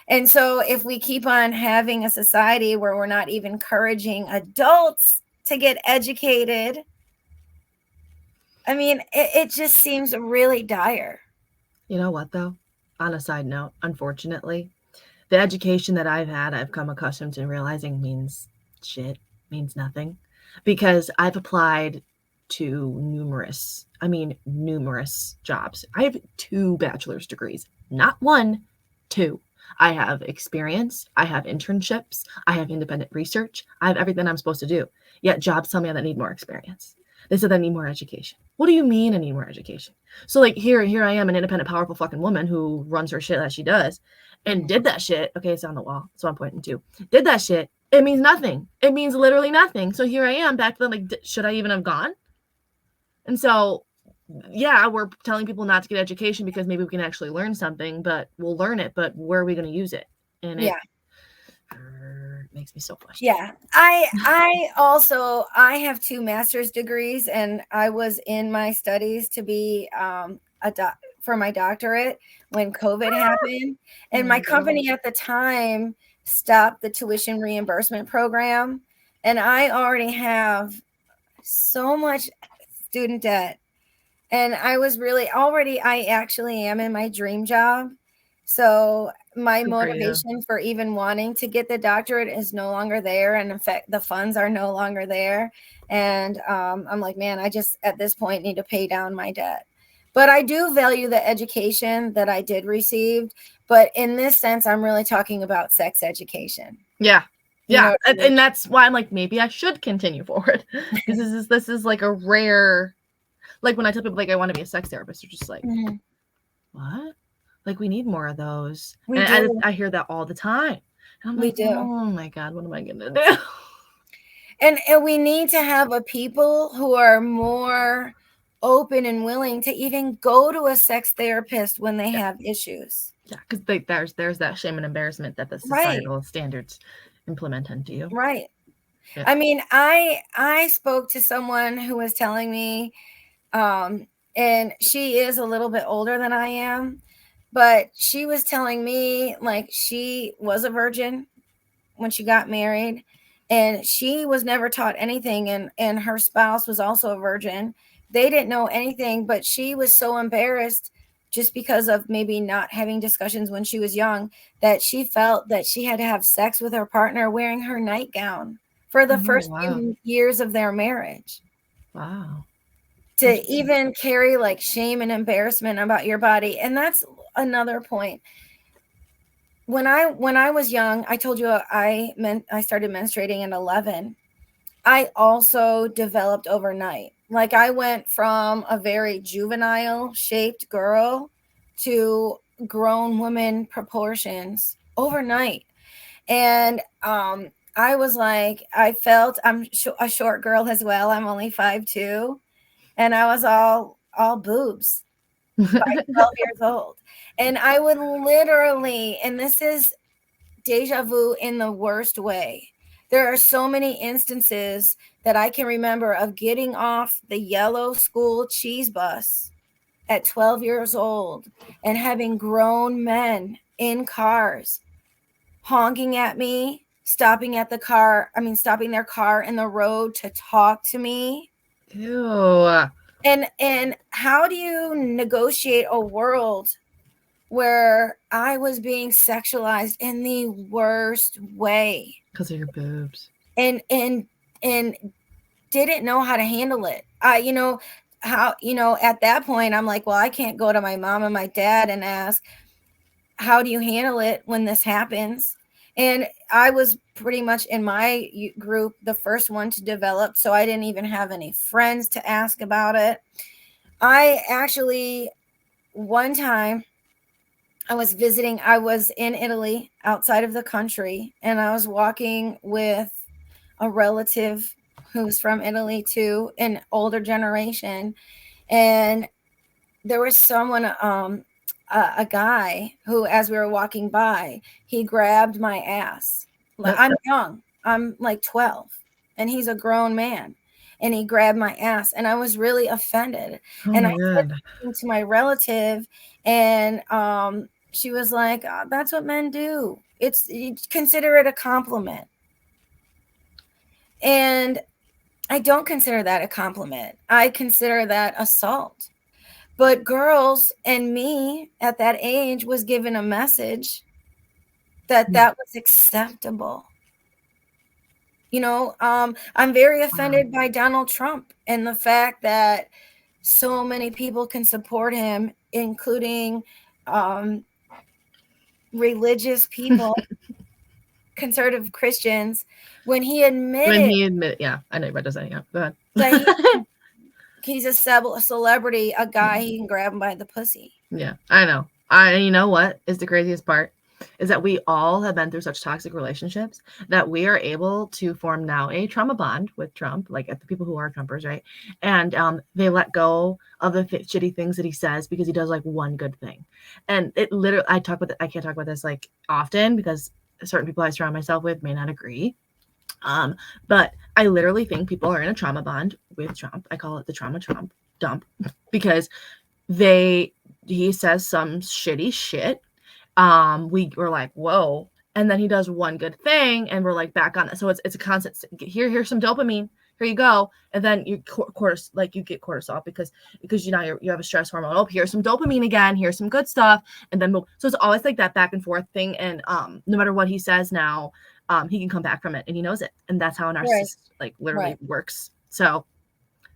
And so if we keep on having a society where we're not even encouraging adults to get educated, I mean, it just seems really dire. You know what, though? On a side note, unfortunately, the education that I've had, I've come accustomed to realizing means shit, means nothing. Because I've applied to numerous jobs. I have 2 bachelor's degrees, not 1, 2. I have experience, I have internships, I have independent research, I have everything I'm supposed to do. Yet jobs tell me that I need more experience. They said I need more education. What do you mean I need more education? So like here I am, an independent, powerful fucking woman who runs her shit as she does, and did that shit. Okay, it's on the wall. That's what I'm pointing to. Did that shit. It means nothing. It means literally nothing. So here I am back to them, like, should I even have gone? And so, yeah, we're telling people not to get education because maybe we can actually learn something, but we'll learn it, but where are we going to use it? And it makes me so frustrated. Yeah. I have 2 master's degrees, and I was in my studies to be for my doctorate when COVID happened. And my company at the time stopped the tuition reimbursement program. And I already have so much student debt. And I was I actually am in my dream job. So my motivation for even wanting to get the doctorate is no longer there. And in fact, the funds are no longer there. And I'm like, man, I just at this point need to pay down my debt. But I do value the education that I did receive. But in this sense, I'm really talking about sex education. Yeah. Yeah. You know, and that's why I'm like, maybe I should continue forward. Because this is like a rare, like when I tell people like I want to be a sex therapist, they're just like, what? Like, we need more of those. I hear that all the time. And I'm like, oh my God, what am I going to do? And we need to have a people who are more open and willing to even go to a sex therapist when they have issues. Yeah, because there's that shame and embarrassment that the societal standards implement into you. Right. Yeah. I mean, I spoke to someone who was telling me, and she is a little bit older than I am, but she was telling me like she was a virgin when she got married, and she was never taught anything, and her spouse was also a virgin. They didn't know anything, but she was so embarrassed just because of maybe not having discussions when she was young that she felt that she had to have sex with her partner wearing her nightgown for the first few years of their marriage. Wow. To even carry like shame and embarrassment about your body. And that's another point. When I was young, I told you I started menstruating at 11. I also developed overnight. Like I went from a very juvenile shaped girl to grown woman proportions overnight. And I was like, I felt I'm a short girl as well. I'm only 5'2", and I was all boobs by 12 years old. And I would literally, and this is deja vu in the worst way. There are so many instances that I can remember of getting off the yellow school cheese bus at 12 years old and having grown men in cars honking at me, stopping their car in the road to talk to me. Ew. And how do you negotiate a world where I was being sexualized in the worst way? Because of your boobs. And didn't know how to handle it. At that point, I'm like, well, I can't go to my mom and my dad and ask, how do you handle it when this happens? And I was pretty much in my group the first one to develop, so I didn't even have any friends to ask about it. I actually, one time, I was in Italy, outside of the country, and I was walking with a relative who's from Italy too, an older generation. And there was someone, a guy who, as we were walking by, he grabbed my ass. I'm young. I'm like 12, and he's a grown man. And he grabbed my ass, and I was really offended. And I said to my relative, and she was like, oh, that's what men do. You consider it a compliment. And I don't consider that a compliment. I consider that assault. But girls and me at that age was given a message that was acceptable. You know, I'm very offended by Donald Trump and the fact that so many people can support him, including religious people, conservative Christians, when he admitted, yeah, I know what to say. Yeah, go ahead. That he's a celebrity, a guy, he can grab him by the pussy. Yeah, I know. You know what is the craziest part? Is that we all have been through such toxic relationships that we are able to form now a trauma bond with Trump, like the people who are Trumpers, right? And they let go of the shitty things that he says because he does like one good thing. And it literally, I can't talk about this like often because certain people I surround myself with may not agree. But I literally think people are in a trauma bond with Trump. I call it the trauma Trump dump because he says some shitty shit. We were like, whoa. And then he does one good thing and we're like back on it. So it's a constant, here's some dopamine. Here you go. And then you get cortisol because you have a stress hormone. Oh, here's some dopamine again. Here's some good stuff. And then so it's always like that back and forth thing. And no matter what he says now, he can come back from it and he knows it. And that's how a narcissist like literally works. So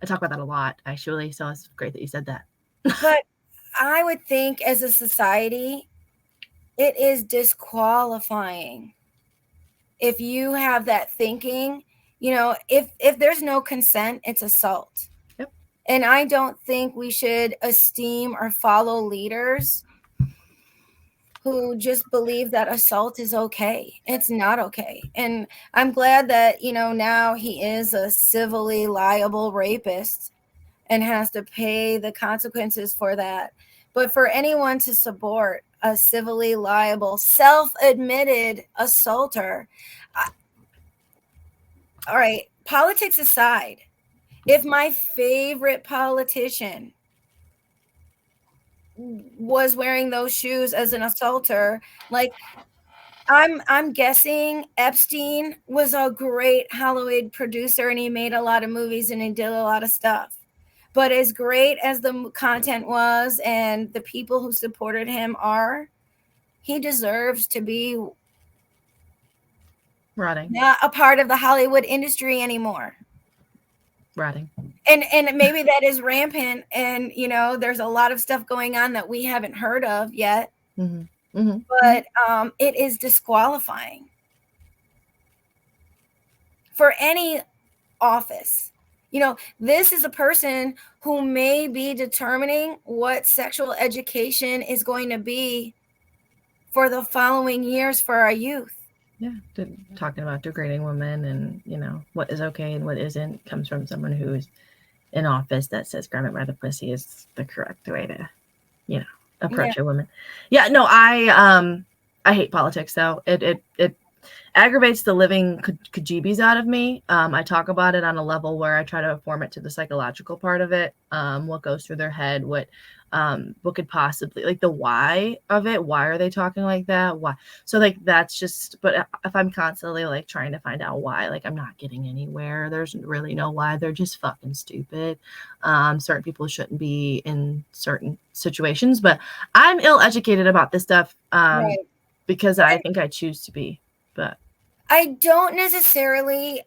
I talk about that a lot actually. So it's great that you said that. But I would think as a society, it is disqualifying if you have that thinking. You know, if there's no consent, it's assault. Yep. And I don't think we should esteem or follow leaders who just believe that assault is okay. It's not okay. And I'm glad that, you know, now he is a civilly liable rapist and has to pay the consequences for that. But for anyone to support a civilly liable, self-admitted assaulter, all right, politics aside, if my favorite politician was wearing those shoes as an assaulter, like I'm guessing Epstein was a great Hollywood producer and he made a lot of movies and he did a lot of stuff. But as great as the content was and the people who supported him are, he deserves to be rotting, not a part of the Hollywood industry anymore. Rotting. And maybe that is rampant. And, you know, there's a lot of stuff going on that we haven't heard of yet. Mm-hmm. Mm-hmm. But it is disqualifying for any office. You know, this is a person who may be determining what sexual education is going to be for the following years for our youth. Yeah, talking about degrading women and, you know, what is okay and what isn't comes from someone who's in office that says grab it by the pussy is the correct way to, you know, approach a woman. Yeah, no, I hate politics though. It aggravates the living kajibis out of me. I talk about it on a level where I try to form it to the psychological part of it. What goes through their head, what could possibly, like, the why of it. Why are they talking like that? Why? So like that's just, but if I'm constantly like trying to find out why, like I'm not getting anywhere. There's really no why. They're just fucking stupid. Certain people shouldn't be in certain situations, but I'm ill-educated about this stuff because I think I choose to be. But I don't necessarily,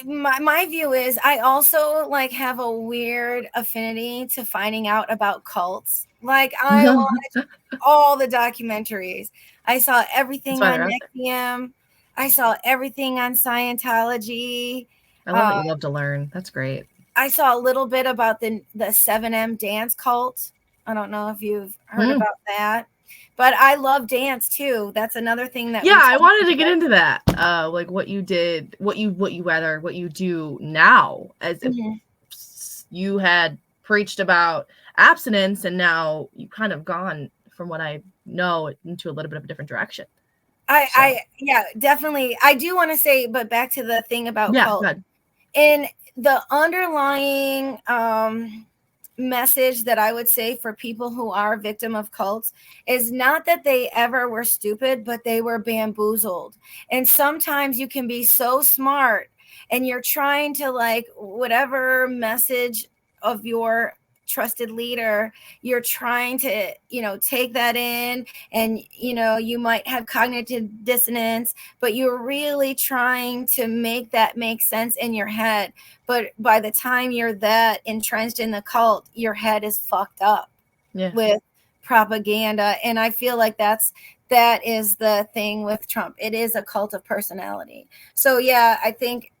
my view is I also like have a weird affinity to finding out about cults. Like I watch all the documentaries. I saw everything on NXIVM. I saw everything on Scientology. I love that you love to learn. That's great. I saw a little bit about the 7M dance cult. I don't know if you've heard about that. But I love dance too. That's another thing that. Yeah, I wanted to get into that. Like what you did, what you do now, as if you had preached about abstinence, and now you kind of gone from what I know into a little bit of a different direction. Yeah, definitely. I do want to say, but back to the thing about cult. In the underlying message that I would say for people who are victim of cults is not that they ever were stupid, but they were bamboozled. And sometimes you can be so smart and you're trying to, like, whatever message of your trusted leader, you're trying to, take that in, and, you might have cognitive dissonance, but you're really trying to make that make sense in your head. But by the time you're that entrenched in the cult, your head is fucked up with propaganda. And I feel like that is the thing with Trump. It is a cult of personality. So yeah, I think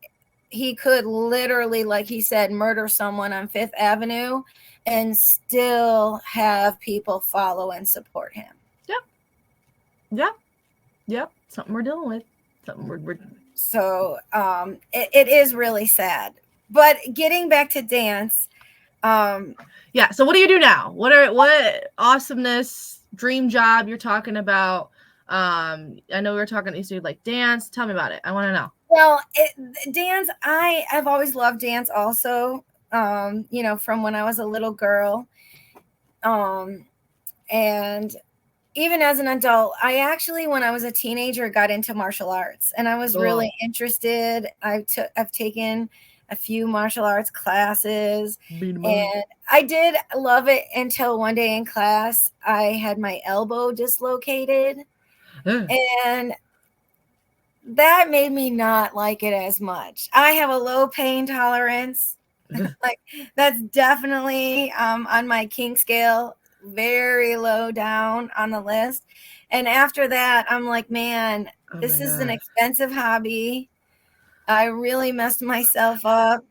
he could literally, like he said, murder someone on Fifth Avenue and still have people follow and support him. Yep. Something we're dealing with. So it is really sad. But getting back to dance. So what do you do now? What awesomeness, dream job you're talking about? I know we were talking, you said like dance. Tell me about it. I want to know. Well, dance, I've always loved dance also, from when I was a little girl. And even as an adult, I actually, when I was a teenager, got into martial arts, and I was really interested. I've taken a few martial arts classes, and I did love it until one day in class, I had my elbow dislocated. And that made me not like it as much. I have a low pain tolerance. Like, that's definitely on my kink scale, very low down on the list. And after that, I'm like, man, this is an expensive hobby. I really messed myself up.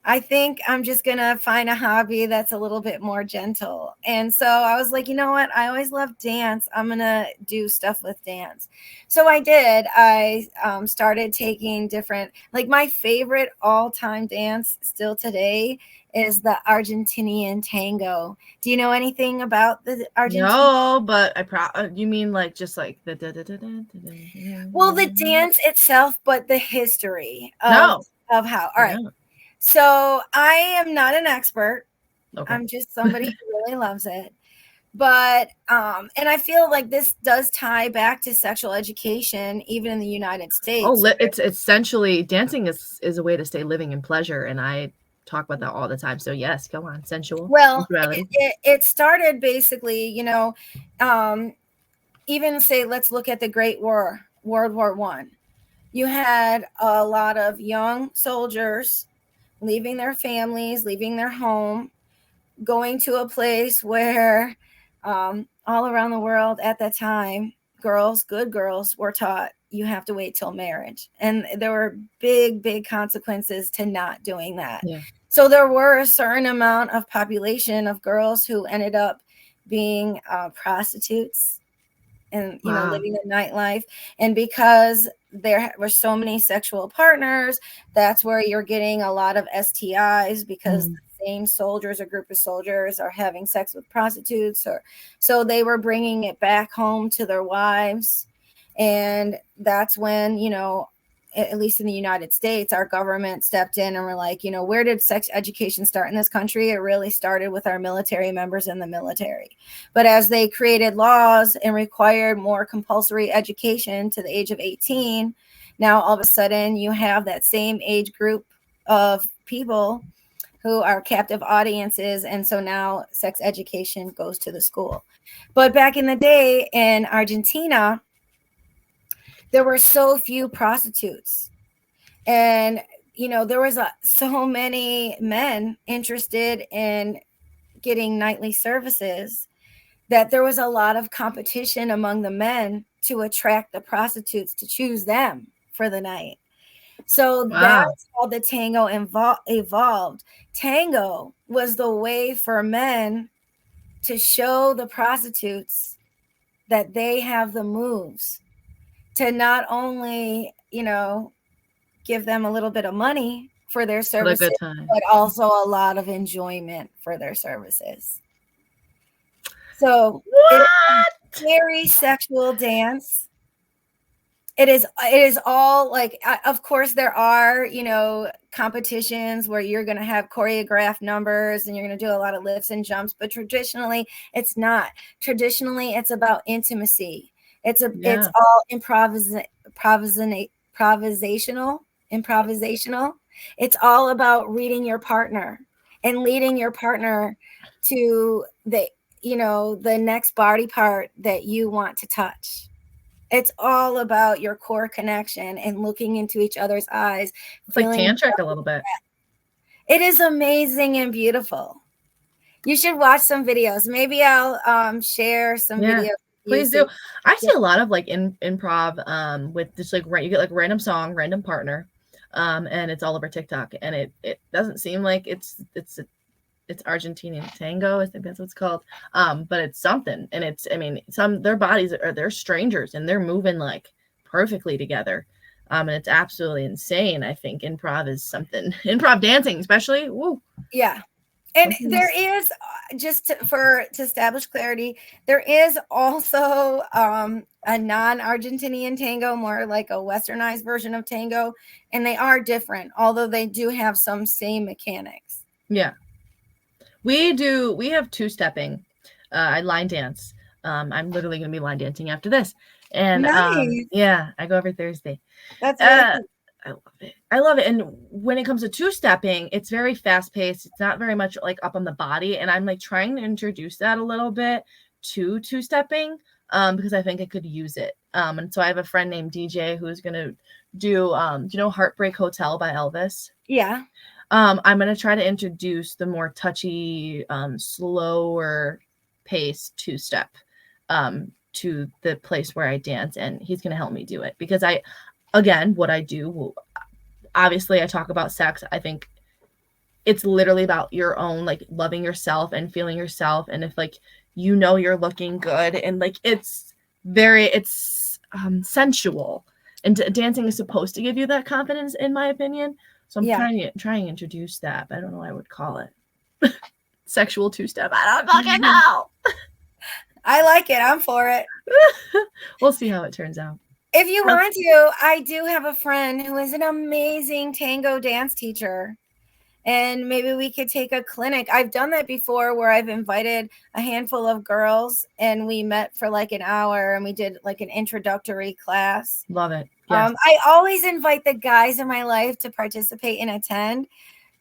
I think I'm just going to find a hobby that's a little bit more gentle. And so I was like, you know what? I always loved dance. I'm going to do stuff with dance. So I did. I started taking different, like, my favorite all-time dance still today is the Argentinian tango. Do you know anything about the Argentinian? No, but you mean like just like the well, the dance itself, but the history of how. All right. So I am not an expert. Okay. I'm just somebody who really loves it. But and I feel like this does tie back to sexual education, even in the United States. Oh, it's essentially dancing is a way to stay living in pleasure, and I talk about that all the time. So yes, go on. Sensual. Well, it started basically, even say, let's look at the Great War, World War I. You had a lot of young soldiers leaving their families, leaving their home, going to a place where all around the world at that time, good girls were taught you have to wait till marriage. And there were big, big consequences to not doing that. Yeah. So there were a certain amount of population of girls who ended up being prostitutes and, living the nightlife. And because there were so many sexual partners, that's where you're getting a lot of STIs, because the same soldiers or group of soldiers are having sex with prostitutes, so they were bringing it back home to their wives. And that's when, at least in the United States, our government stepped in and were like, where did sex education start in this country? It really started with our military members in the military. But as they created laws and required more compulsory education to the age of 18, now all of a sudden you have that same age group of people who are captive audiences. And so now sex education goes to the school. But back in the day in Argentina, there were so few prostitutes, and there was so many men interested in getting nightly services that there was a lot of competition among the men to attract the prostitutes to choose them for the night. So that's how the tango evolved. Tango was the way for men to show the prostitutes that they have the moves to not only, give them a little bit of money for their services, but also a lot of enjoyment for their services. So it's a very sexual dance. It is all like, of course there are, competitions where you're going to have choreographed numbers and you're going to do a lot of lifts and jumps, but traditionally it's not. Traditionally it's about intimacy. It's all improvisational. It's all about reading your partner and leading your partner to the next body part that you want to touch. It's all about your core connection and looking into each other's eyes. It's like tantric a little bit. It is amazing and beautiful. You should watch some videos. Maybe I'll share some videos. Please do. I see a lot of like improv with just like you get like random song, random partner, and it's all over TikTok, and it doesn't seem like it's Argentinian tango, I think that's what it's called. But it's something, and their bodies they're strangers and they're moving like perfectly together. And it's absolutely insane. I think improv is something. Improv dancing, especially. Woo. Yeah. And there is, to establish clarity, there is also a non-Argentinian tango, more like a westernized version of tango, and they are different, although they do have some same mechanics. Yeah. We have two-stepping. I line dance. I'm literally going to be line dancing after this. And nice. I go every Thursday. That's really I love it. And when it comes to two-stepping, it's very fast-paced. It's not very much like up on the body. And I'm like trying to introduce that a little bit to two-stepping because I think I could use it. And so I have a friend named DJ who's going to do, Heartbreak Hotel by Elvis? Yeah. I'm going to try to introduce the more touchy, slower pace two-step to the place where I dance, and he's going to help me do it because what I do, obviously I talk about sex. I think it's literally about your own, like loving yourself and feeling yourself. And if like, you're looking good and like, it's sensual, and dancing is supposed to give you that confidence, in my opinion. So I'm trying to introduce that, but I don't know what I would call it. Sexual two-step. I don't fucking know. I like it. I'm for it. We'll see how it turns out. If you want to, I do have a friend who is an amazing tango dance teacher, and maybe we could take a clinic. I've done that before where I've invited a handful of girls and we met for like an hour and we did like an introductory class. Love it. Yes. I always invite the guys in my life to participate and attend,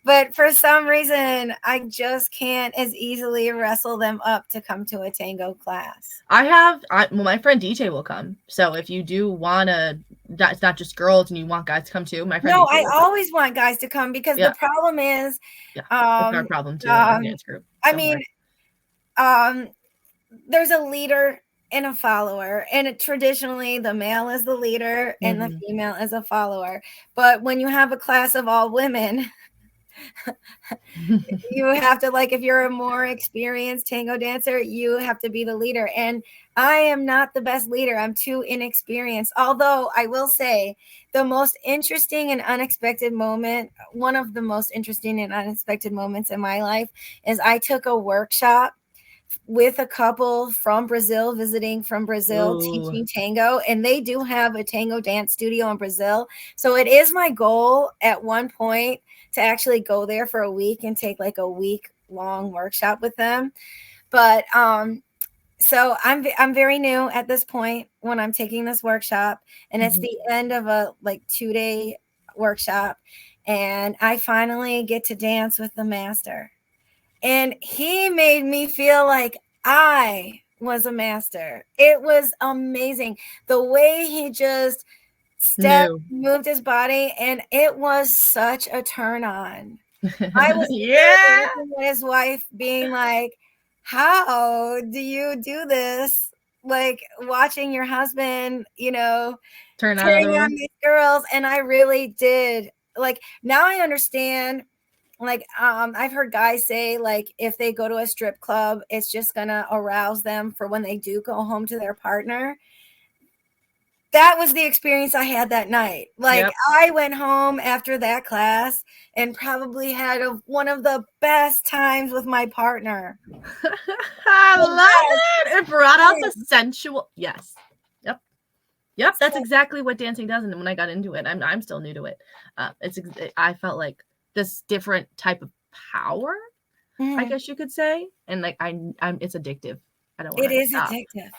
but for some reason, I just can't as easily wrestle them up to come to a tango class. My friend DJ will come. So if you do want to, it's not just girls and you want guys to come too. My friend. No, I always want guys to come because the problem is, it's our problem too. Dance group. There's a leader and a follower, and traditionally the male is the leader and the female is a follower. But when you have a class of all women, you have to, like, if you're a more experienced tango dancer, you have to be the leader. And I am not the best leader. I'm too inexperienced. Although I will say the most interesting and unexpected moment, one of the most interesting and unexpected moments in my life is I took a workshop with a couple from Brazil, visiting from Brazil, teaching tango, and they do have a tango dance studio in Brazil. So it is my goal at one point to actually go there for a week and take like a week-long workshop with them. But so I'm very new at this point when I'm taking this workshop, and it's the end of a like 2-day workshop, and I finally get to dance with the master. And he made me feel like I was a master. It was amazing. The way he just moved his body, and it was such a turn on. I was with his wife being like, how do you do this? Like watching your husband, turn on these girls. And I really did. Like, now I understand. Like, I've heard guys say, like, if they go to a strip club, it's just gonna arouse them for when they do go home to their partner. That was the experience I had that night. Like, I went home after that class and probably had one of the best times with my partner. I love it. It brought out the sensual. Yes. Yep. Yep, that's exactly what dancing does. And when I got into it, I'm still new to it. I felt like this different type of power, I guess you could say, and like I'm it's addictive. I don't want It to is stop. addictive.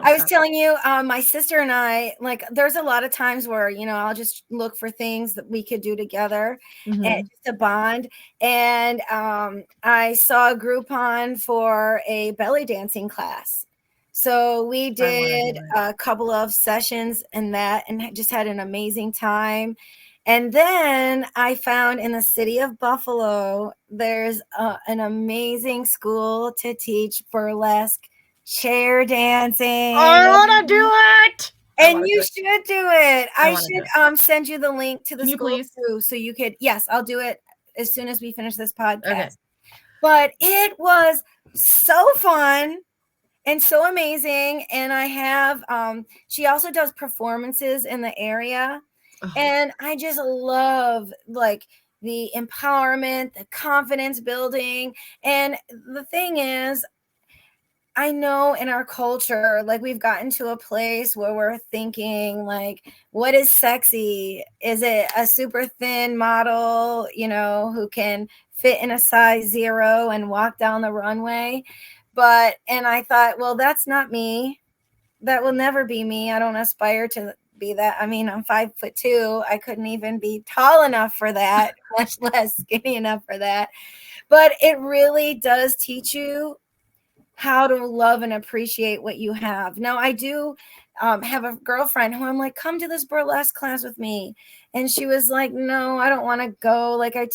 I was telling you, my sister and I, like, there's a lot of times where, you know, I'll just look for things that we could do together and just to bond. And I saw a Groupon for a belly dancing class. So we did a couple of sessions in that and just had an amazing time. And then I found in the city of Buffalo, there's an amazing school to teach burlesque chair dancing. I want to do it. And you should do it. I should send you the link to the school too, so you could. Yes, I'll do it as soon as we finish this podcast. Okay. But it was so fun and so amazing. And I have she also does performances in the area. And I just love like the empowerment, the confidence building. And the thing is, I know in our culture, like we've gotten to a place where we're thinking like, what is sexy? Is it a super thin model, you know, who can fit in a size 0 and walk down the runway? And I thought, well, that's not me. That will never be me. I don't aspire to be that. I mean, I'm 5'2". I couldn't even be tall enough for that, much less skinny enough for that. But it really does teach you how to love and appreciate what you have. Now, I do have a girlfriend who I'm like, come to this burlesque class with me. And she was like, no, I don't want to go. Like I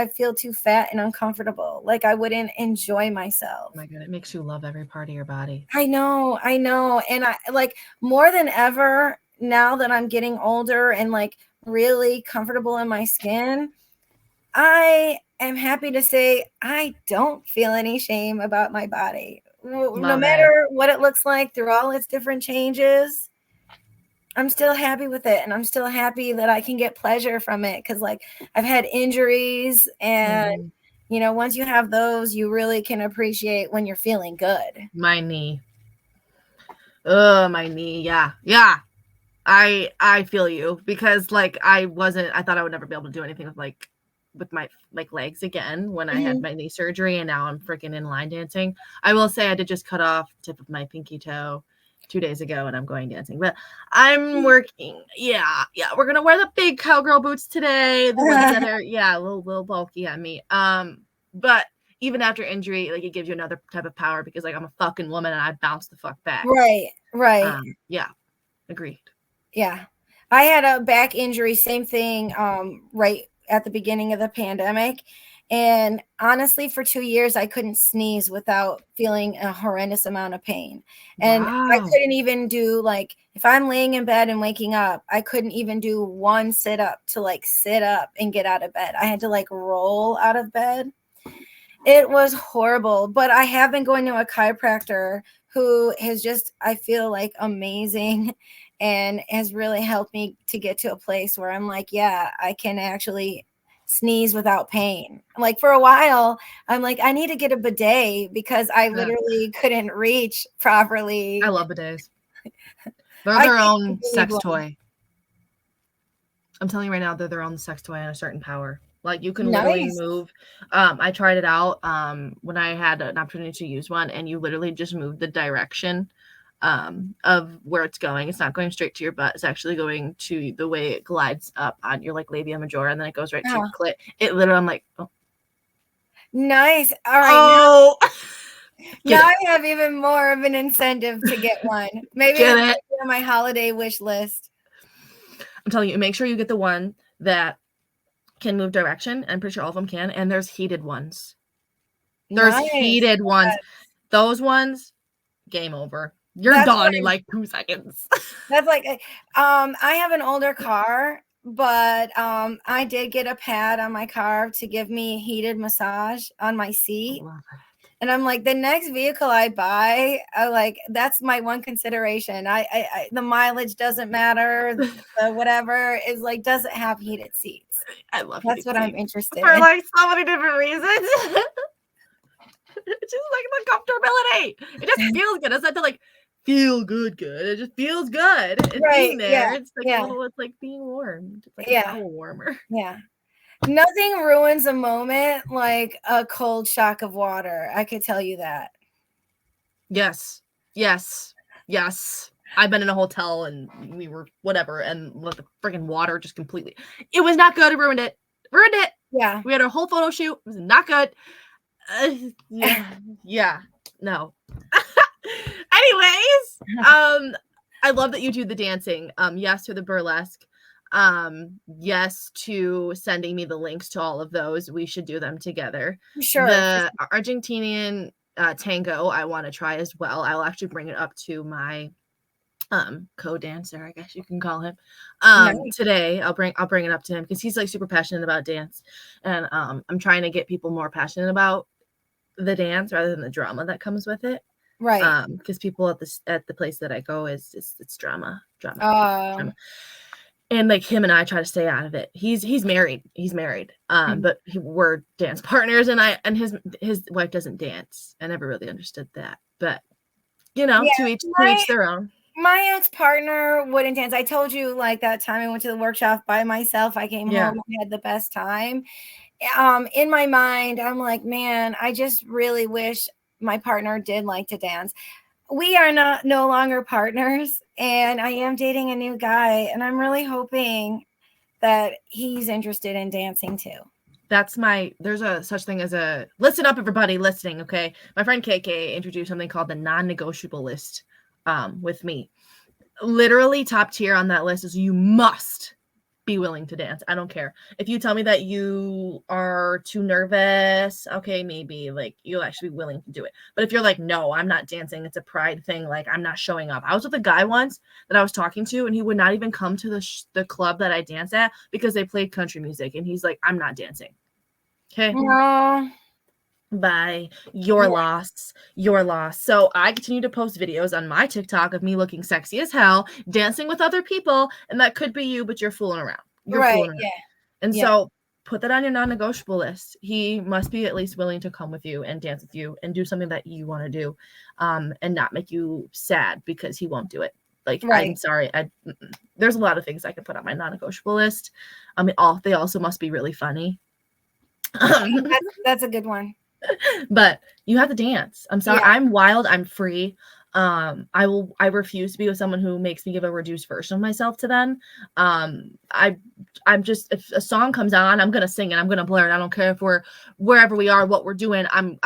feel too fat and uncomfortable. Like I wouldn't enjoy myself. Oh my God, it makes you love every part of your body. I know. And I like more than ever now that I'm getting older and like really comfortable in my skin, I am happy to say I don't feel any shame about my body. No matter what it looks like through all its different changes, I'm still happy with it. And I'm still happy that I can get pleasure from it. Cause like I've had injuries and, you know, once you have those, you really can appreciate when you're feeling good. My knee. My knee. Yeah. Yeah. I feel you because like I thought I would never be able to do anything with my like legs again when I had my knee surgery, and now I'm freaking in line dancing. I will say I did just cut off tip of my pinky toe 2 days ago and I'm going dancing, but I'm working. Yeah. We're going to wear the big cowgirl boots today. The ones that are, a little bulky on me. But even after injury, like it gives you another type of power because like I'm a fucking woman and I bounce the fuck back. Right. Yeah. Agreed. Yeah. I had a back injury, same thing, right at the beginning of the pandemic. And honestly, for 2 years, I couldn't sneeze without feeling a horrendous amount of pain. And I couldn't even do like, if I'm laying in bed and waking up, I couldn't even do one sit up to like sit up and get out of bed. I had to like roll out of bed. It was horrible, but I have been going to a chiropractor who has just, I feel like amazing and has really helped me to get to a place where I'm like, yeah, I can actually sneeze without pain. Like for a while, I'm like, I need to get a bidet because I literally couldn't reach properly. I love bidets. They're their own sex toy. I'm telling you right now, they're their own sex toy and a certain power. Like you can literally move. I tried it out when I had an opportunity to use one, and you literally just move the direction of where it's going. It's not going straight to your butt. It's actually going to the way it glides up on your like labia majora, and then it goes right to your clit. It literally, I'm like, oh. Nice. All right. Now I have even more of an incentive to get one. Maybe it's on my holiday wish list. I'm telling you, make sure you get the one that can move direction. I'm pretty sure all of them can. And there's heated ones. There's heated ones. Those ones, game over. You're done in like 2 seconds. That's like, I have an older car, but I did get a pad on my car to give me heated massage on my seat. And I'm like, the next vehicle I buy, that's my one consideration. I the mileage doesn't matter. The whatever is like, doesn't have heated seats. I love that's what I'm interested for in. like so many different reasons. It's just like the comfortability. It just feels good. It's not to like feel good. It just feels good. It's being there. Yeah. It's like a little, it's like being warm. It's like a bowel warmer. Yeah. Nothing ruins a moment like a cold shock of water. I could tell you that. Yes. I've been in a hotel and we were whatever and let the freaking water just completely. It was not good. It ruined it. Yeah. We had a whole photo shoot. It was not good. Yeah. No. Anyways, I love that you do the dancing. Yes to the burlesque. Yes to sending me the links to all of those. We should do them together. Sure. The Argentinian tango I want to try as well. I'll actually bring it up to my co-dancer, I guess you can call him. Today I'll bring it up to him because he's like super passionate about dance, and I'm trying to get people more passionate about the dance rather than the drama that comes with it. Right. Because people at the place that I go it's drama. And like him and I try to stay out of it. He's married. But we're dance partners, and his wife doesn't dance. I never really understood that, but to each their own. My ex-partner wouldn't dance. I told you, like, that time I went to the workshop by myself. I came home, I had the best time. In my mind, I'm like, man, I just really wish my partner did like to dance. We are no longer partners, and I am dating a new guy, and I'm really hoping that he's interested in dancing too. There's a such thing as a, listen up, everybody listening, okay? My friend KK introduced something called the non-negotiable list with me. Literally top tier on that list is you must be willing to dance. I don't care. If you tell me that you are too nervous, okay, maybe like you'll actually be willing to do it. But if you're like, no, I'm not dancing, it's a pride thing, like I'm not showing up. I was with a guy once that I was talking to, and he would not even come to the club that I dance at because they played country music, and he's like, I'm not dancing. Okay. Bye. Your loss. So I continue to post videos on my TikTok of me looking sexy as hell, dancing with other people, and that could be you, but you're fooling around. So put that on your non-negotiable list. He must be at least willing to come with you and dance with you and do something that you want to do, and not make you sad because he won't do it. Like, I'm sorry. There's a lot of things I could put on my non-negotiable list. I mean, they also must be really funny. That's a good one. But you have to dance. I'm sorry. I'm wild. I'm free. I refuse to be with someone who makes me give a reduced version of myself to them. I'm just, if a song comes on, I'm gonna sing it. I'm gonna blur it. I don't care if we're wherever we are, what we're doing. I'm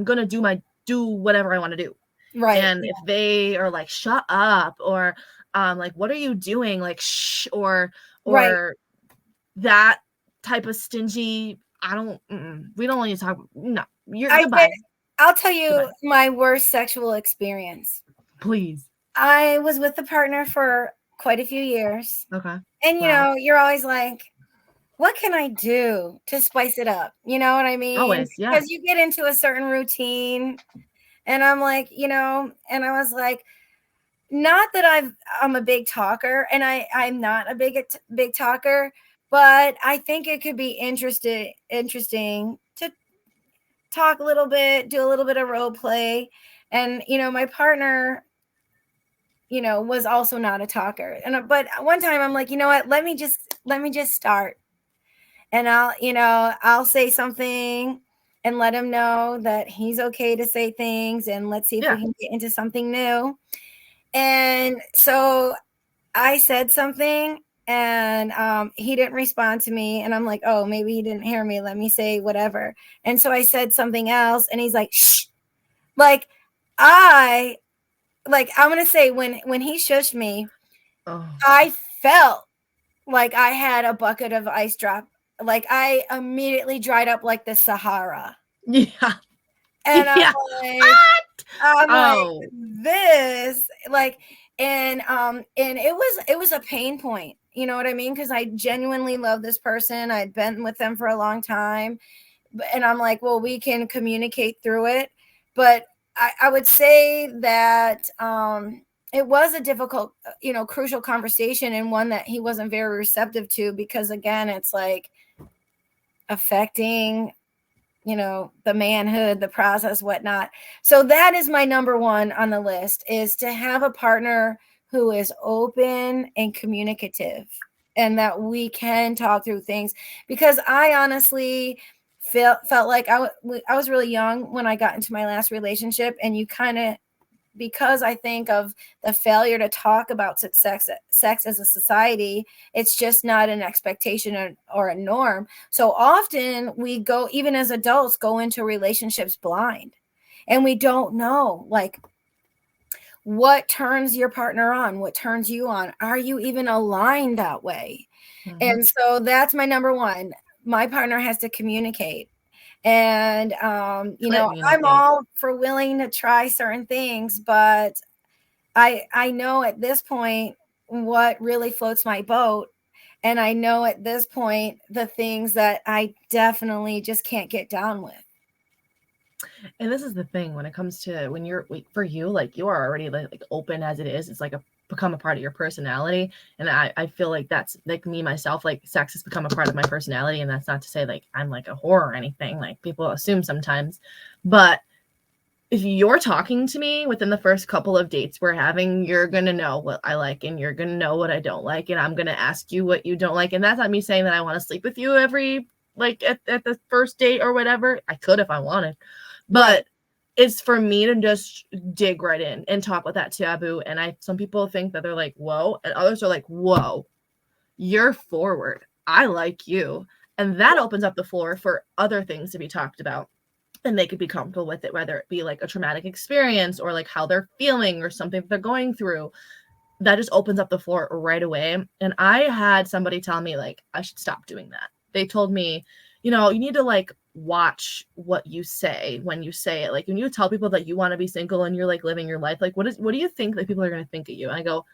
gonna do whatever I want to do. Right. And if they are like, shut up, or like, what are you doing? Like, shh, or that type of stingy. We don't want you to talk. No, goodbye. I'll tell you my worst sexual experience. Please. I was with a partner for quite a few years. Okay. And, you know, you're always like, what can I do to spice it up? You know what I mean? Always, yeah. Because you get into a certain routine. And I'm like, and I was like, not that I'm a big talker, and I'm not a big talker, but I think it could be interesting to talk a little bit, do a little bit of role play. And, my partner, was also not a talker. But one time I'm like, you know what, let me just start. And I'll say something and let him know that he's okay to say things, and let's see if we can get into something new. And so I said something, and he didn't respond to me, and I'm like, oh, maybe he didn't hear me. Let me say whatever. And so I said something else, and he's like, shh. I'm gonna say when he shushed me, I felt like I had a bucket of ice drop. Like I immediately dried up like the Sahara. Yeah. And I'm like this, and it was a pain point. You know what I mean? Because I genuinely love this person. I'd been with them for a long time. And I'm like, well, we can communicate through it. But I would say that it was a difficult, crucial conversation, and one that he wasn't very receptive to, because, again, it's like affecting, the manhood, the process, whatnot. So that is my number one on the list, is to have a partner who is open and communicative, and that we can talk through things. Because I honestly felt like I was really young when I got into my last relationship, and you kind of, because I think of the failure to talk about sex as a society, it's just not an expectation or a norm. So often we go, even as adults, go into relationships blind, and we don't know like what turns your partner on, what turns you on. Are you even aligned that way? Mhm. And so that's my number one. My partner has to communicate. And, I'm all for willing to try certain things, but I know at this point what really floats my boat. And I know at this point the things that I definitely just can't get down with. And this is the thing when it comes to when you're for you, like you are already like open as it is. It's like become a part of your personality. And I feel like that's like me myself, like sex has become a part of my personality. And that's not to say like I'm like a whore or anything, like people assume sometimes. But if you're talking to me within the first couple of dates we're having, you're going to know what I like and you're going to know what I don't like. And I'm going to ask you what you don't like. And that's not me saying that I want to sleep with you every, like at the first date or whatever. I could if I wanted, but it's for me to just dig right in and talk with that taboo. And some people think that they're like, whoa, and others are like, whoa, you're forward. I like you. And that opens up the floor for other things to be talked about. And they could be comfortable with it, whether it be like a traumatic experience or like how they're feeling or something they're going through. That just opens up the floor right away. And I had somebody tell me like I should stop doing that. They told me, you need to like watch what you say when you say it. Like when you tell people that you want to be single and you're like living your life, like what do you think that people are going to think of you? And I go,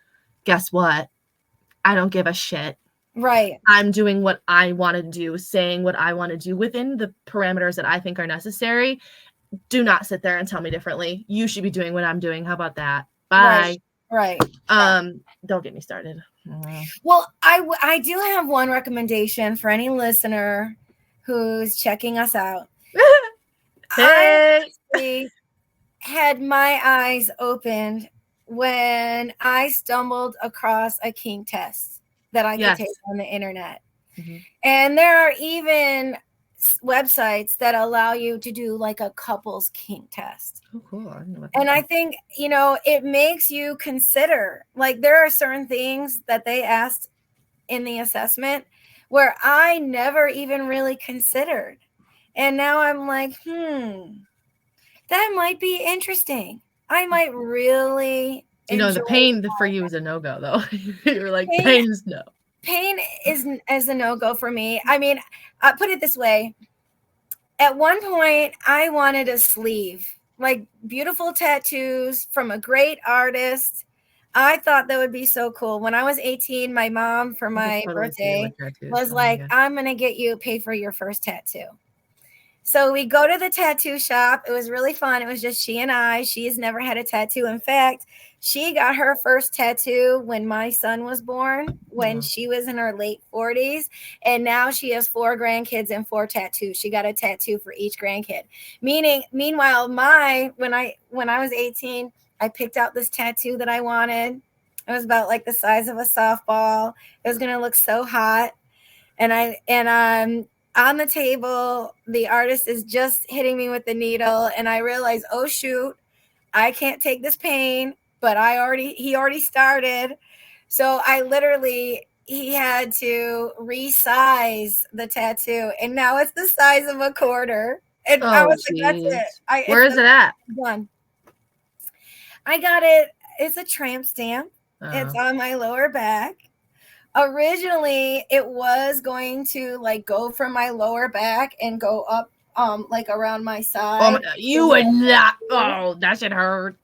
guess what? I don't give a shit. Right. I'm doing what I want to do, saying what I want to do within the parameters that I think are necessary. Do not sit there and tell me differently. You should be doing what I'm doing. How about that? Bye. Right. Don't get me started. Well, I do have one recommendation for any listener who's checking us out. Hey. I had my eyes opened when I stumbled across a kink test that I could take on the internet. Mm-hmm. And there are even websites that allow you to do like a couples kink test. Oh, cool. And I think, it makes you consider, like there are certain things that they asked in the assessment where I never even really considered. And now I'm like, that might be interesting. I might really the pain for you is a no-go though. You're like, pain's no. Pain is a no-go for me. I mean, I'll put it this way. At one point, I wanted a sleeve, like beautiful tattoos from a great artist. I thought that would be so cool. When I was 18, my mom for my birthday was like, I'm going to get you pay for your first tattoo. So we go to the tattoo shop. It was really fun. It was just she and I. She has never had a tattoo. In fact, she got her first tattoo when my son was born, when she was in her late 40s. And now she has 4 grandkids and 4 tattoos. She got a tattoo for each grandkid. Meanwhile, when I was 18, I picked out this tattoo that I wanted. It was about like the size of a softball. It was going to look so hot. And on the table, the artist is just hitting me with the needle, and I realize, oh shoot, I can't take this pain, but he already started. So he had to resize the tattoo, and now it's the size of a quarter. And I was like, that's it. Where is it at? Done. I got it. It's a tramp stamp. It's on my lower back. Originally, it was going to like go from my lower back and go up like around my side. You would not. Oh, that should hurt.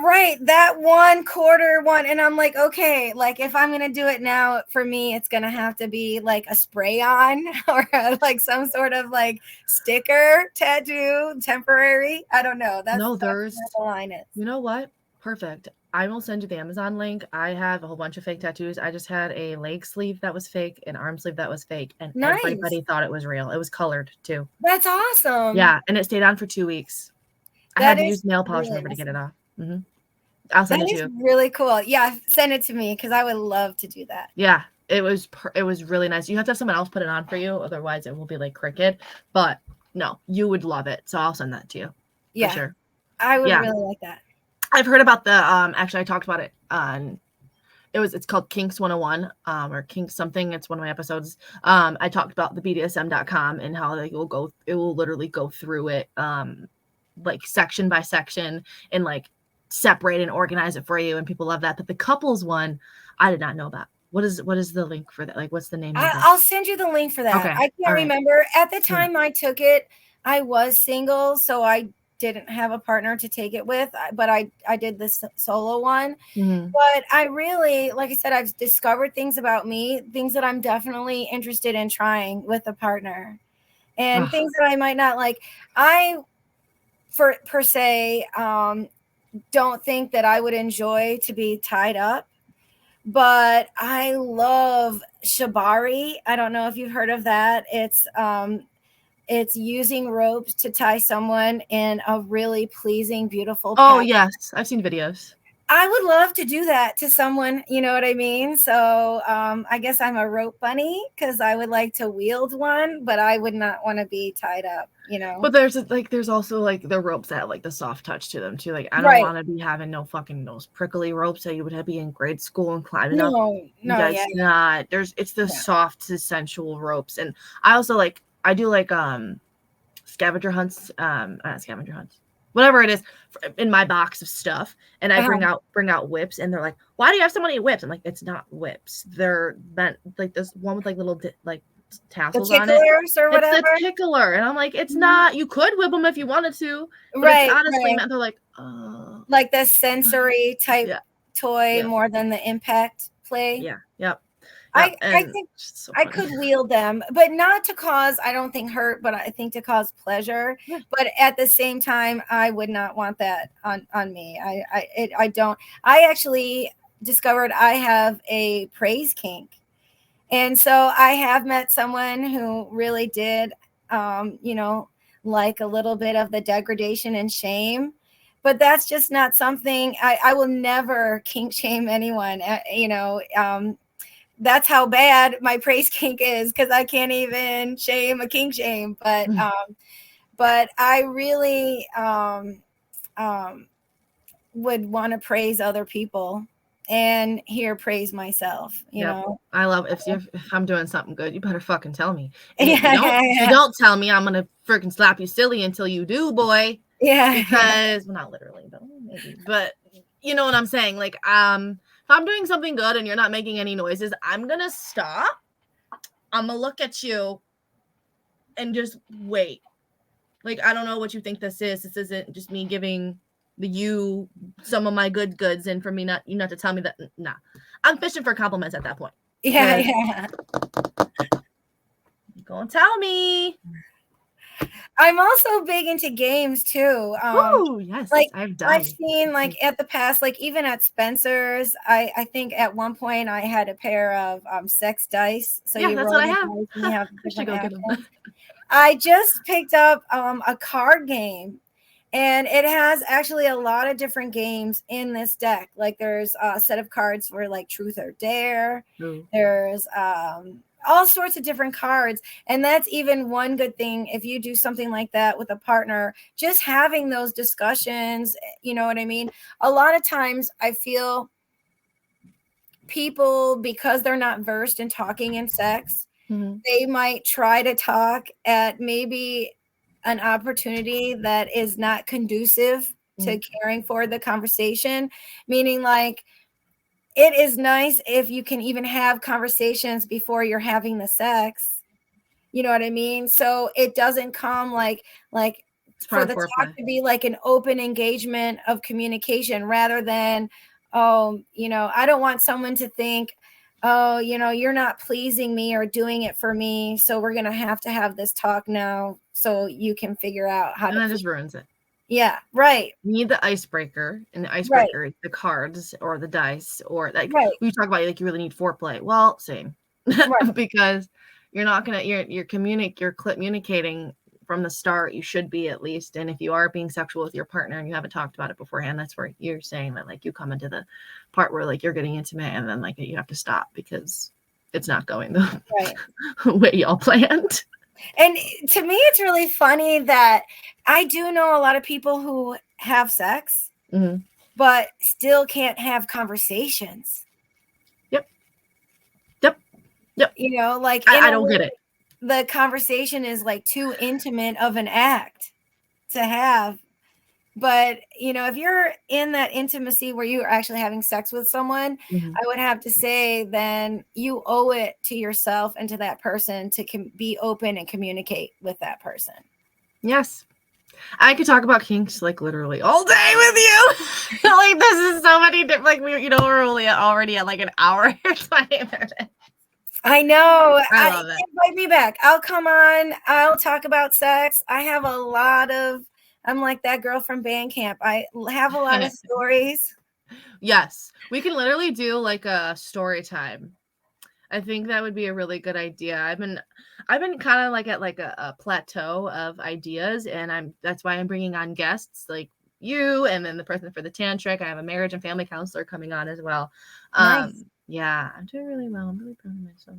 Right, that 1/4 one. And I'm like, okay, like if I'm gonna do it now, for me, it's gonna have to be like a spray on or like some sort of like sticker tattoo, temporary. I don't know. That's there's the line is. You know what? Perfect. I will send you the Amazon link. I have a whole bunch of fake tattoos. I just had a leg sleeve that was fake, an arm sleeve that was fake, and Nice. everybody thought it was real. It was colored too. That's awesome. Yeah, and it stayed on for 2 weeks. I That had to is use nail polish really remover to get it awesome. off. I'll send That it to is you. really cool. Yeah, send it to me because I would love to do that. Yeah, it was really nice. You have to have someone else put it on for you, otherwise it will be like crooked. But no, you would love it. So I'll send that to you. Yeah, for sure. I would Yeah. really like that. I've heard about the actually I talked about it on it's called Kinks 101 or Kinks something. It's one of my episodes. I talked about the BDSM.com and how it will literally go through it like section by section and like separate and organize it for you, and people love that. But the couples one I did not know about. What is the link for that? Like, what's the name of it? I'll send you the link for that. Okay. I can't remember. At the time I took it, I was single, so I didn't have a partner to take it with, but I did this solo one. But I really, like I said, I've discovered things about me, things that I'm definitely interested in trying with a partner, and things that I might not like. I, per se, don't think that I would enjoy to be tied up, but I love shibari. I don't know if you've heard of that. It's using ropes to tie someone in a really pleasing, beautiful pattern. Oh, yes. I've seen videos. I would love to do that to someone, you know what I mean? So I guess I'm a rope bunny because I would like to wield one, but I would not want to be tied up, you know? But there's also like the ropes that have like the soft touch to them too. Like I don't want to be having no fucking those prickly ropes that you would be in grade school and climbing up. No, not. It's the soft, sensual ropes. And I also I do scavenger hunts, not scavenger hunts, whatever it is, in my box of stuff, and I bring out whips, and they're like, "Why do you have so many whips?" I'm like, "It's not whips. They're meant like this one with like little tassels on it. Or whatever. It's the tickler," and I'm like, "It's not. You could whip them if you wanted to, but it's honestly meant." They're like, "Oh, like the sensory type toy more than the impact play." Yeah. Yep. I think I could wield them, but not to cause, I don't think, hurt, but I think to cause pleasure. Yeah. But at the same time, I would not want that on me. I don't. I actually discovered I have a praise kink. And so I have met someone who really did, like a little bit of the degradation and shame. But that's just not something I will never kink shame anyone, that's how bad my praise kink is, because I can't even shame a kink shame. But I really would want to praise other people and praise myself. You know, I love if I'm doing something good, you better fucking tell me. And if you don't tell me, I'm gonna freaking slap you silly until you do, boy. Yeah, because well, not literally, but maybe. But you know what I'm saying? Like, if I'm doing something good and you're not making any noises, I'm gonna stop. I'm gonna look at you and just wait. Like, I don't know what you think this is. This isn't just me giving you some of my good goods, and for me not to tell me that. Nah, I'm fishing for compliments at that point. Yeah. Go and tell me. I'm also big into games too. Oh yes, I've seen at the past, even at Spencer's. I think at one point I had a pair of sex dice. So yeah, that's what I have. I should go get them. I just picked up a card game, and it has actually a lot of different games in this deck. Like there's a set of cards for like Truth or Dare. Ooh. There's all sorts of different cards. And that's even one good thing if you do something like that with a partner, just having those discussions, you know what I mean? A lot of times I feel people, because they're not versed in talking in sex, they might try to talk at maybe an opportunity that is not conducive to carrying forward the conversation, meaning like, it is nice if you can even have conversations before you're having the sex. You know what I mean? So it doesn't come like for the talk to be like an open engagement of communication rather than, I don't want someone to think, you're not pleasing me or doing it for me. So we're going to have this talk now so you can figure out how to. And that just ruins it. Yeah, right. You need the icebreaker, and the Right. icebreaker is the cards or the dice, or like Right. we talk about, like you really need foreplay. Well, same, Right. because you're not gonna you're communicating from the start. You should be, at least, and if you are being sexual with your partner and you haven't talked about it beforehand, that's where you're saying that, like, you come into the part where like you're getting intimate, and then like you have to stop because it's not going the Right. way y'all planned. And to me, it's really funny that I do know a lot of people who have sex, Mhm. but still can't have conversations. Yep. Yep. Yep. You know, like I don't get it. the conversation is like too intimate of an act to have. But, you know, if you're in that intimacy where you're actually having sex with someone, Mhm. I would have to say then you owe it to yourself and to that person to be open and communicate with that person. Yes. I could talk about kinks like literally all day with you. Like, this is so many different, like, we're only already at like an hour and 20 minutes. I know. I love it. Invite me back. I'll come on. I'll talk about sex. I have a lot of, I'm like that girl from band camp. I have a lot of stories. Yes. We can literally do like a story time. I think that would be a really good idea. I've been kind of like at like a plateau of ideas, and that's why I'm bringing on guests like you, and then the person for the tantric. I have a marriage and family counselor coming on as well. Nice. Yeah, I'm doing really well. I'm really proud of myself.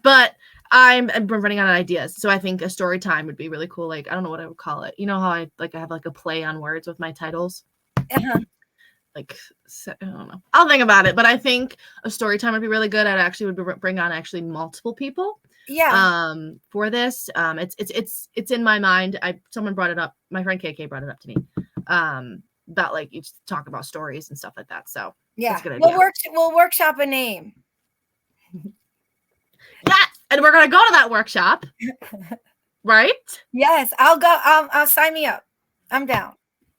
But I'm running out of ideas, so I think a story time would be really cool. Like, I don't know what I would call it. You know how I have like a play on words with my titles. Uh-huh. Like, I don't know. I'll think about it, but I think a story time would be really good. I'd actually would bring on actually multiple people. Yeah. For this, it's in my mind. Someone brought it up. My friend KK brought it up to me. About like you talk about stories and stuff like that. So Yeah. that's a good idea. We'll workshop a name. Yes, and we're gonna go to that workshop, right? Yes, I'll go. I'll sign me up. I'm down.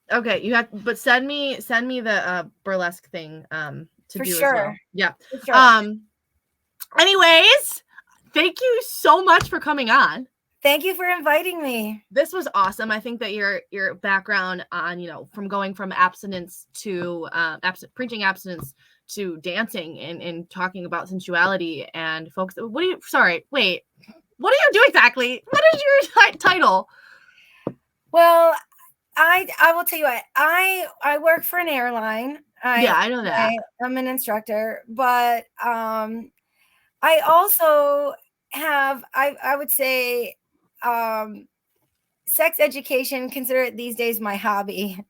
Okay, you have, but send me the burlesque thing to For do sure. as well. Yeah. For sure. Anyways, thank you so much for coming on. Thank you for inviting me. This was awesome. I think that your background on, from going from abstinence to preaching abstinence to dancing and talking about sensuality and folks. What do you do exactly? What is your title? Well, I will tell you what, I work for an airline. I know that. I'm an instructor, but I also have, I would say, sex education, consider it these days my hobby,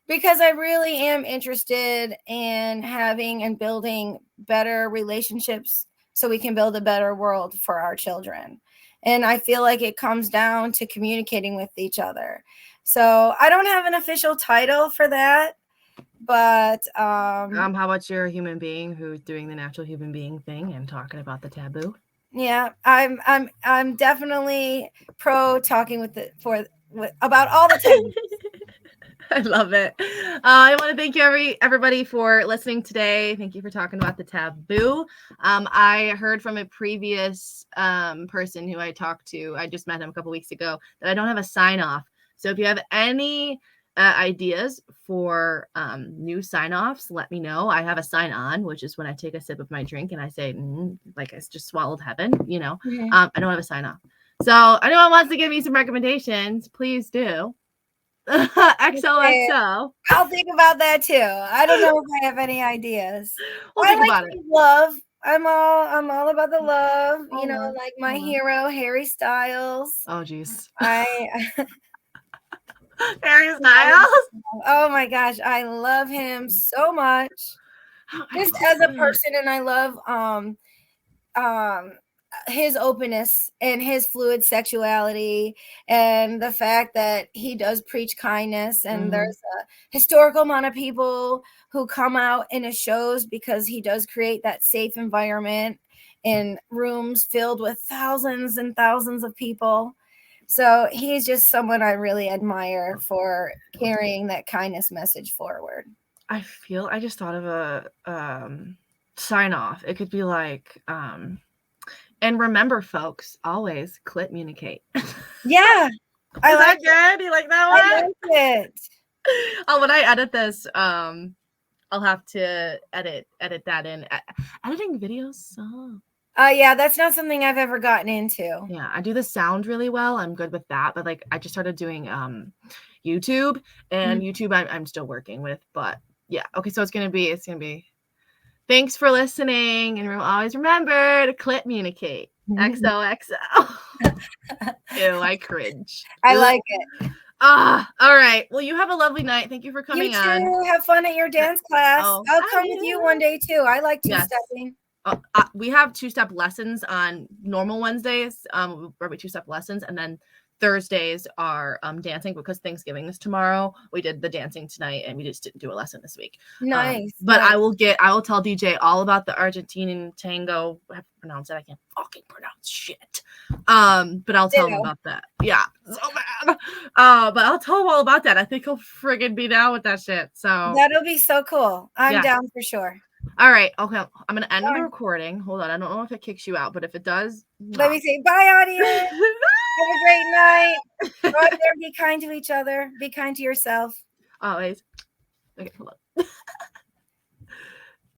because I really am interested in having and building better relationships so we can build a better world for our children. And I feel like it comes down to communicating with each other. So I don't have an official title for that, but how about you're a human being who's doing the natural human being thing and talking about the taboo? Yeah, I'm definitely pro talking about all the taboos. I love it. I want to thank you everybody for listening today. Thank you for talking about the taboo. I heard from a previous person who I talked to. I just met him a couple weeks ago, that I don't have a sign off. So if you have any ideas for new sign offs, let me know. I have a sign on, which is when I take a sip of my drink and I say, like I just swallowed heaven, Mm-hmm. I don't have a sign off. So anyone wants to give me some recommendations, please do. XOXO. I'll think about that too. I don't know if I have any ideas. We'll I think like about it. love. I'm all about the love. Love. Like my hero, Harry Styles. Oh geez. Harry Styles. Oh my gosh, I love him so much. Just as a person, and I love his openness and his fluid sexuality, and the fact that he does preach kindness, and there's a historical amount of people who come out in his shows because he does create that safe environment in rooms filled with thousands and thousands of people. So he's just someone I really admire for carrying that kindness message forward. I just thought of a sign off. It could be like and remember, folks, always communicate. Yeah. I Is like that good? You like that I one? like it. Oh, when I edit this, I'll have to edit that in. Editing videos suck. Yeah, that's not something I've ever gotten into. Yeah, I do the sound really well. I'm good with that, but like I just started doing YouTube, and YouTube I'm still working with, but yeah. Okay, so it's gonna be. Thanks for listening, and always remember to communicate. XOXO. Ew, I cringe. I like it. All right. Well, you have a lovely night. Thank you for coming You too. on. Have fun at your dance class. Oh, I'll come with you one day too. I like two-stepping. We have two-step lessons on normal Wednesdays, where we two-step lessons, and then Thursdays are dancing, because Thanksgiving is tomorrow. We did the dancing tonight, and we just didn't do a lesson this week. Nice. But nice. I will tell DJ all about the Argentinian tango. I have to pronounce it. I can't fucking pronounce shit. But I'll tell him about that. Yeah, so bad. But I'll tell him all about that. I think he'll friggin' be down with that shit. So that'll be so cool. I'm down for sure. All right. Okay. I'm going to end the recording. Hold on. I don't know if it kicks you out, but if it does, let me say bye, audience. Have a great night. Go out there, be kind to each other. Be kind to yourself. Always. Okay, hold on.